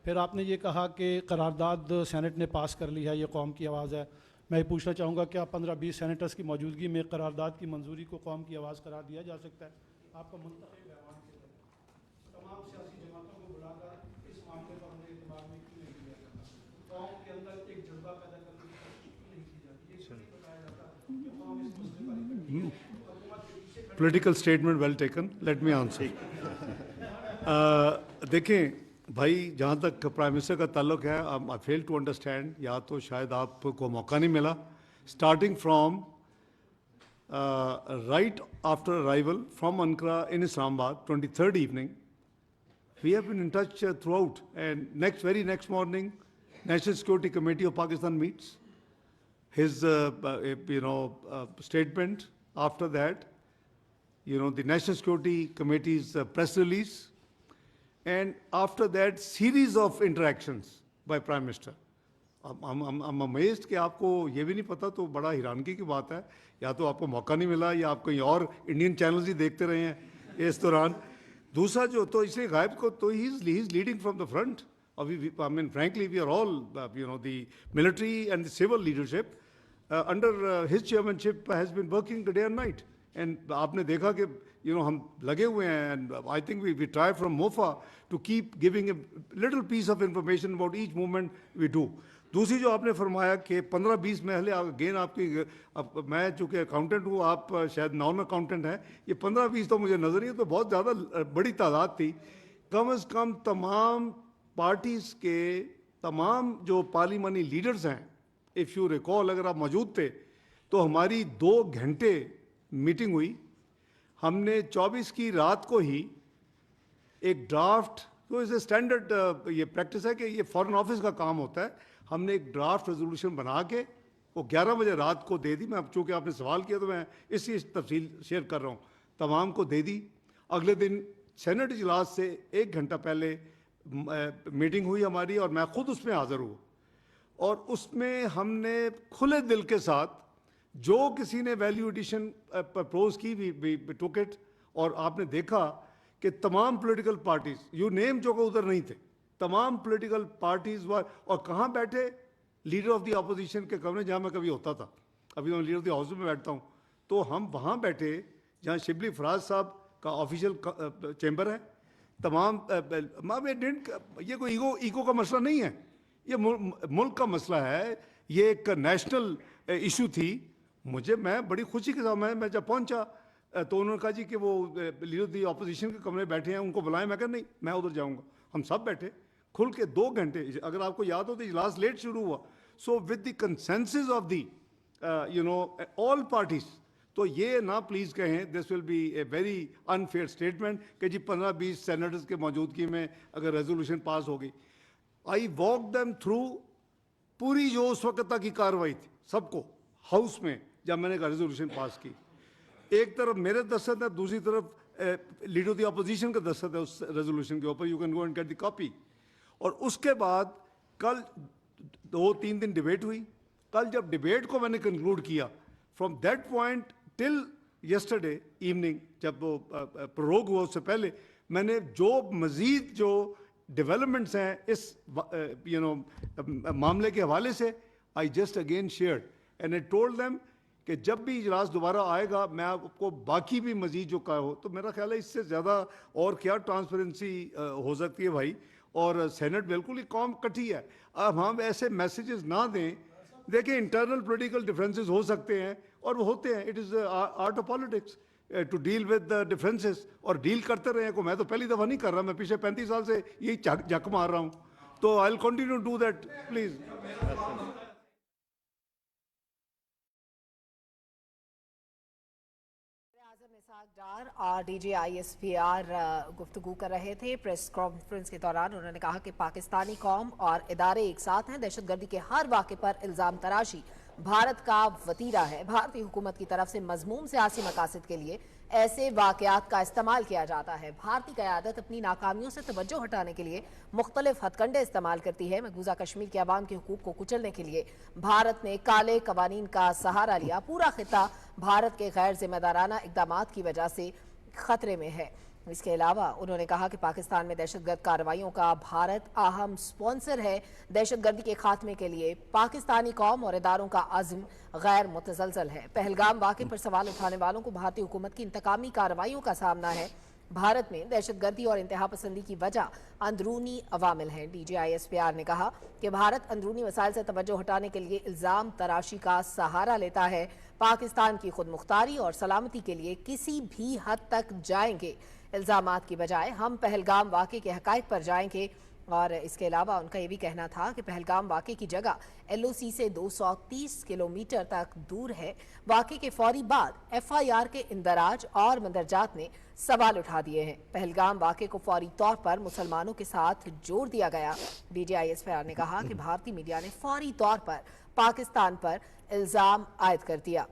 फिर आपने ये कहा कि करारदाद सेनेट ने पास कर ली है, ये कौम की आवाज़ है। मैं ये पूछना चाहूँगा क्या 15-20 सेनेटर्स की मौजूदगी में करारदाद की मंजूरी को कौम की आवाज़ करार दिया जा सकता है? आपका मुंतखब ऐवान के तमाम सियासी जमातों को बुलाकर इस मामले पर उन्हें इत्मीनान में क्यों नहीं दिया जाता? कौम के अंदर एक जज्बा पैदा करने की कोशिश क्यों नहीं की जाती? ये नहीं बताया जाता कि कौम इस मसले पर Political statement well taken. Let me answer. देखें भाई, जहाँ तक प्राइम मिनिस्टर का ताल्लुक है, आई फेल टू अंडरस्टैंड, या तो शायद आपको मौका नहीं मिला। Starting from right after arrival from Ankara in Islamabad, 23rd evening, we have been in touch throughout, and very next morning, National Security Committee of Pakistan meets. His statement after that, the National Security Committee's press release, and after that series of interactions by Prime Minister. I'm amazed कि आपको ये भी नहीं पता, तो बड़ा हैरानगी की बात है। या तो आपको मौका नहीं मिला या आप कहीं और इंडियन चैनल्स ही देखते रहे हैं इस दौरान। दूसरा जो तो इसलिए गायब को तो he is leading from the front. I mean, frankly, we are all, the military and the civil leadership under his chairmanship has been working day and night. And आपने देखा कि हम लगे हुए हैं, and I think we try from MOFA to keep giving a little piece of information about each movement we do. दूसरी जो आपने फरमाया कि 15-20 महले, अगेन आपकी मैं चूँकि अकाउंटेंट हूँ, आप शायद नॉन अकाउंटेंट हैं, ये 15-20 तो मुझे नज़र नहीं है, तो बहुत ज़्यादा बड़ी तादाद थी। कम से कम तमाम पार्टीज़ के तमाम जो पार्लिमानी लीडर्स हैं, इफ़ यू रिकॉल, अगर आप मौजूद थे तो हमारी 2 घंटे मीटिंग हुई। हमने 24 की रात को ही एक ड्राफ्ट, तो इसे स्टैंडर्ड ये प्रैक्टिस है कि ये फॉरेन ऑफिस का काम होता है, हमने एक ड्राफ्ट रेजोल्यूशन बना के वो 11 बजे रात को दे दी। मैं चूँकि आपने सवाल किया तो मैं इसी तफसील शेयर कर रहा हूँ, तमाम को दे दी। अगले दिन सेनेट इजलास से 1 घंटा पहले मीटिंग हुई हमारी और मैं ख़ुद उसमें हाज़िर हूँ, और उसमें हमने खुले दिल के साथ जो किसी ने वैल्यू एडिशन प्रपोज की वी टुक इट। और आपने देखा कि तमाम पॉलिटिकल पार्टीज, यू नेम जो उधर नहीं थे, तमाम पॉलिटिकल पार्टीज वर, और कहाँ बैठे, लीडर ऑफ द अपोजिशन के कमरे जहाँ मैं कभी होता था, अभी मैं लीडर ऑफ द हाउस में बैठता हूँ, तो हम वहाँ बैठे जहाँ शिबली फराज साहब का ऑफिशियल चैम्बर है। तमाम ये कोई ईगो का मसला नहीं है, ये मुल्क का मसला है, ये एक नेशनल इशू थी। मैं बड़ी खुशी के साथ मैं जब पहुंचा तो उन्होंने कहा जी कि वो लीडर दी अपोजिशन के कमरे बैठे हैं, उनको बुलाएं। मैं कहा नहीं, मैं उधर जाऊंगा। हम सब बैठे खुल के 2 घंटे, अगर आपको याद हो तो इजलास लेट शुरू हुआ। So with the consensus of the all parties, तो तो ये ना प्लीज़ कहें, this will be a very unfair statement कि जी 15-20 सेनेटर्स के मौजूदगी में अगर रेजोल्यूशन पास होगी। आई वॉक देम थ्रू पूरी जो उस वक्त तक की कार्रवाई थी सबको हाउस में, जब मैंने रेजोल्यूशन पास की। एक तरफ मेरे दस्तखत है, दूसरी तरफ लीडर ऑफ द अपोजिशन का दस्तखत है उस रेजोल्यूशन के ऊपर। You can go and get the copy. और उसके बाद कल 2-3 दिन डिबेट हुई। कल जब डिबेट को मैंने कंक्लूड किया, from that point till yesterday evening, जब वो प्रोरोग हुआ उससे पहले, मैंने जो मज़ीद जो डेवलपमेंट्स हैं इस मामले के हवाले से, I just again shared and I told them कि जब भी इजलास दोबारा आएगा मैं आपको बाकी भी मज़ीद जो कहा हो। तो मेरा ख्याल है इससे ज़्यादा और क्या ट्रांसपेरेंसी हो सकती है भाई। और सेनेट बिल्कुल ही कौम कटी है। अब हम ऐसे मैसेजेस ना दें। देखिए, इंटरनल पॉलिटिकल डिफरेंसेस हो सकते हैं और वो होते हैं, it is art of politics to deal with the differences, और डील करते रहे को। मैं तो पहली दफ़ा नहीं कर रहा, मैं पिछले 35 साल से यही झक मार रहा हूँ। तो I will continue to do that please. Ishaq Dar और डीजी ISPR गुफ्तगू कर रहे थे। प्रेस कॉन्फ्रेंस के दौरान उन्होंने कहा कि पाकिस्तानी कौम और इदारे एक साथ हैं। दहशतगर्दी के हर वाक़े पर इल्ज़ाम तराशी भारत का वतीरा है। भारतीय हुकूमत की तरफ से मज़मूम सियासी मकासद के लिए ऐसे वाक़यात का इस्तेमाल किया जाता है। भारतीय क़यादत अपनी नाकामियों से तवज्जो हटाने के लिए मुख्तलिफ हथकंडे इस्तेमाल करती है। मकबूजा कश्मीर के अवाम के हुकूक को कुचलने के लिए भारत ने काले कवानीन का सहारा लिया। पूरा खिता भारत के गैर जिम्मेदाराना इक़दामात की वजह से खतरे में है। इसके अलावा उन्होंने कहा कि पाकिस्तान में दहशतगर्द कार्रवाइयों का भारत अहम स्पॉन्सर है। दहशतगर्दी के खात्मे के लिए पाकिस्तानी कौम और इदारों का अज़्म गैर मुतसलसल है। पहलगाम वाक़े पर सवाल उठाने वालों को भारतीय हुकूमत की इंतकामी कार्रवाइयों का सामना है। भारत में दहशतगर्दी और इंतहा पसंदी की वजह अंदरूनी अवामिल हैं। डीजी ISPR ने कहा कि भारत अंदरूनी मसाइल से तवज्जो हटाने के लिए इल्ज़ाम तराशी का सहारा लेता है। पाकिस्तान की खुद मुख्तारी और सलामती के लिए किसी भी हद तक जाएंगे। इल्ज़ामात की बजाय हम पहलगाम वाक़े के हक़ाइक़ पर जाएंगे। और इसके अलावा उनका ये भी कहना था कि पहलगाम वाक़े की जगह LOC से 230 किलोमीटर तक दूर है। वाक़े के फौरी बाद FIR के इंदराज और मंदरजात ने सवाल उठा दिए हैं। पहलगाम वाक़े को फौरी तौर पर मुसलमानों के साथ जोड़ दिया गया। डीजी ISPR ने कहा कि भारतीय मीडिया ने फौरी तौर पर पाकिस्तान पर इल्ज़ाम आयद कर दिया।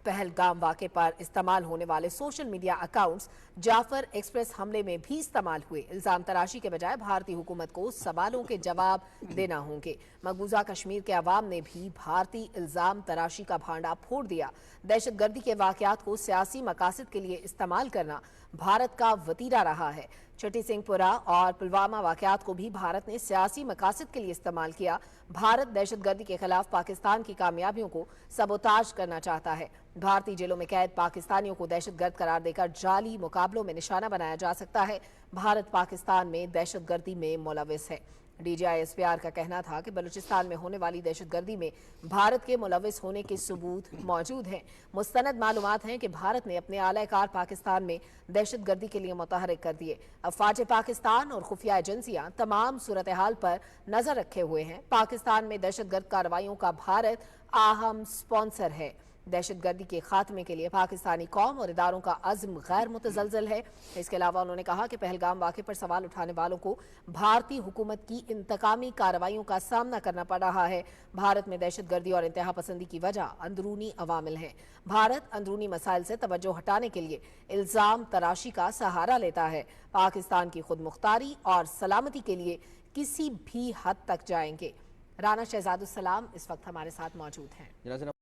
पहलगाम वाक़े पर इस्तेमाल होने वाले social media accounts Jaffar Express हमले में भी इस्तेमाल हुए। इल्ज़ाम तराशी के बजाय भारतीय हुकूमत को सवालों के जवाब देना होंगे। मकबूजा कश्मीर के अवाम ने भी भारतीय इल्ज़ाम तराशी का भांडा फोड़ दिया। दहशतगर्दी के वाक़यात को सियासी मकासद के लिए इस्तेमाल करना भारत का वतीरा रहा है। छठी सिंहपुरा और पुलवामा वाक़यात को भी भारत ने सियासी मकासद के लिए इस्तेमाल किया। भारत दहशतगर्दी के खिलाफ पाकिस्तान की कामयाबियों को सबोताज करना चाहता है। भारतीय जेलों में कैद पाकिस्तानियों को दहशतगर्द करार देकर जाली मुकाबलों में निशाना बनाया जा सकता है। भारत पाकिस्तान में दहशतगर्दी में मुलविस है। डीजी ISPR का कहना था कि बलूचिस्तान में होने वाली दहशतगर्दी में भारत के मुलविस होने के सबूत मौजूद हैं। मुस्तनद मालूमात हैं कि भारत ने अपने आलाकार पाकिस्तान में दहशतगर्दी के लिए मुतहरिक कर दिए। अफवाज पाकिस्तान और खुफिया एजेंसियां तमाम सूरत हाल पर नजर रखे हुए हैं। पाकिस्तान में दहशतगर्द कार्रवाइयों का भारत अहम स्पॉन्सर है। दहशतगर्दी के खात्मे के लिए पाकिस्तानी कौम और इदारों का अज़्म गैर मुतज़लज़ल है। इसके अलावा उन्होंने कहा कि पहलगाम वाक़े पर सवाल उठाने वालों को भारतीय हुकूमत की इंतकामी कार्रवाइयों का सामना करना पड़ रहा है। भारत में दहशतगर्दी और इंतहा पसंदी की वजह अंदरूनी अवामिल हैं। भारत अंदरूनी मसाइल से तवज्जो हटाने के लिए इल्ज़ाम तराशी का सहारा लेता है। पाकिस्तान की खुद मुख्तारी और सलामती के लिए किसी भी हद तक जाएंगे। राना शहजादुस्सलाम इस वक्त हमारे साथ मौजूद हैं।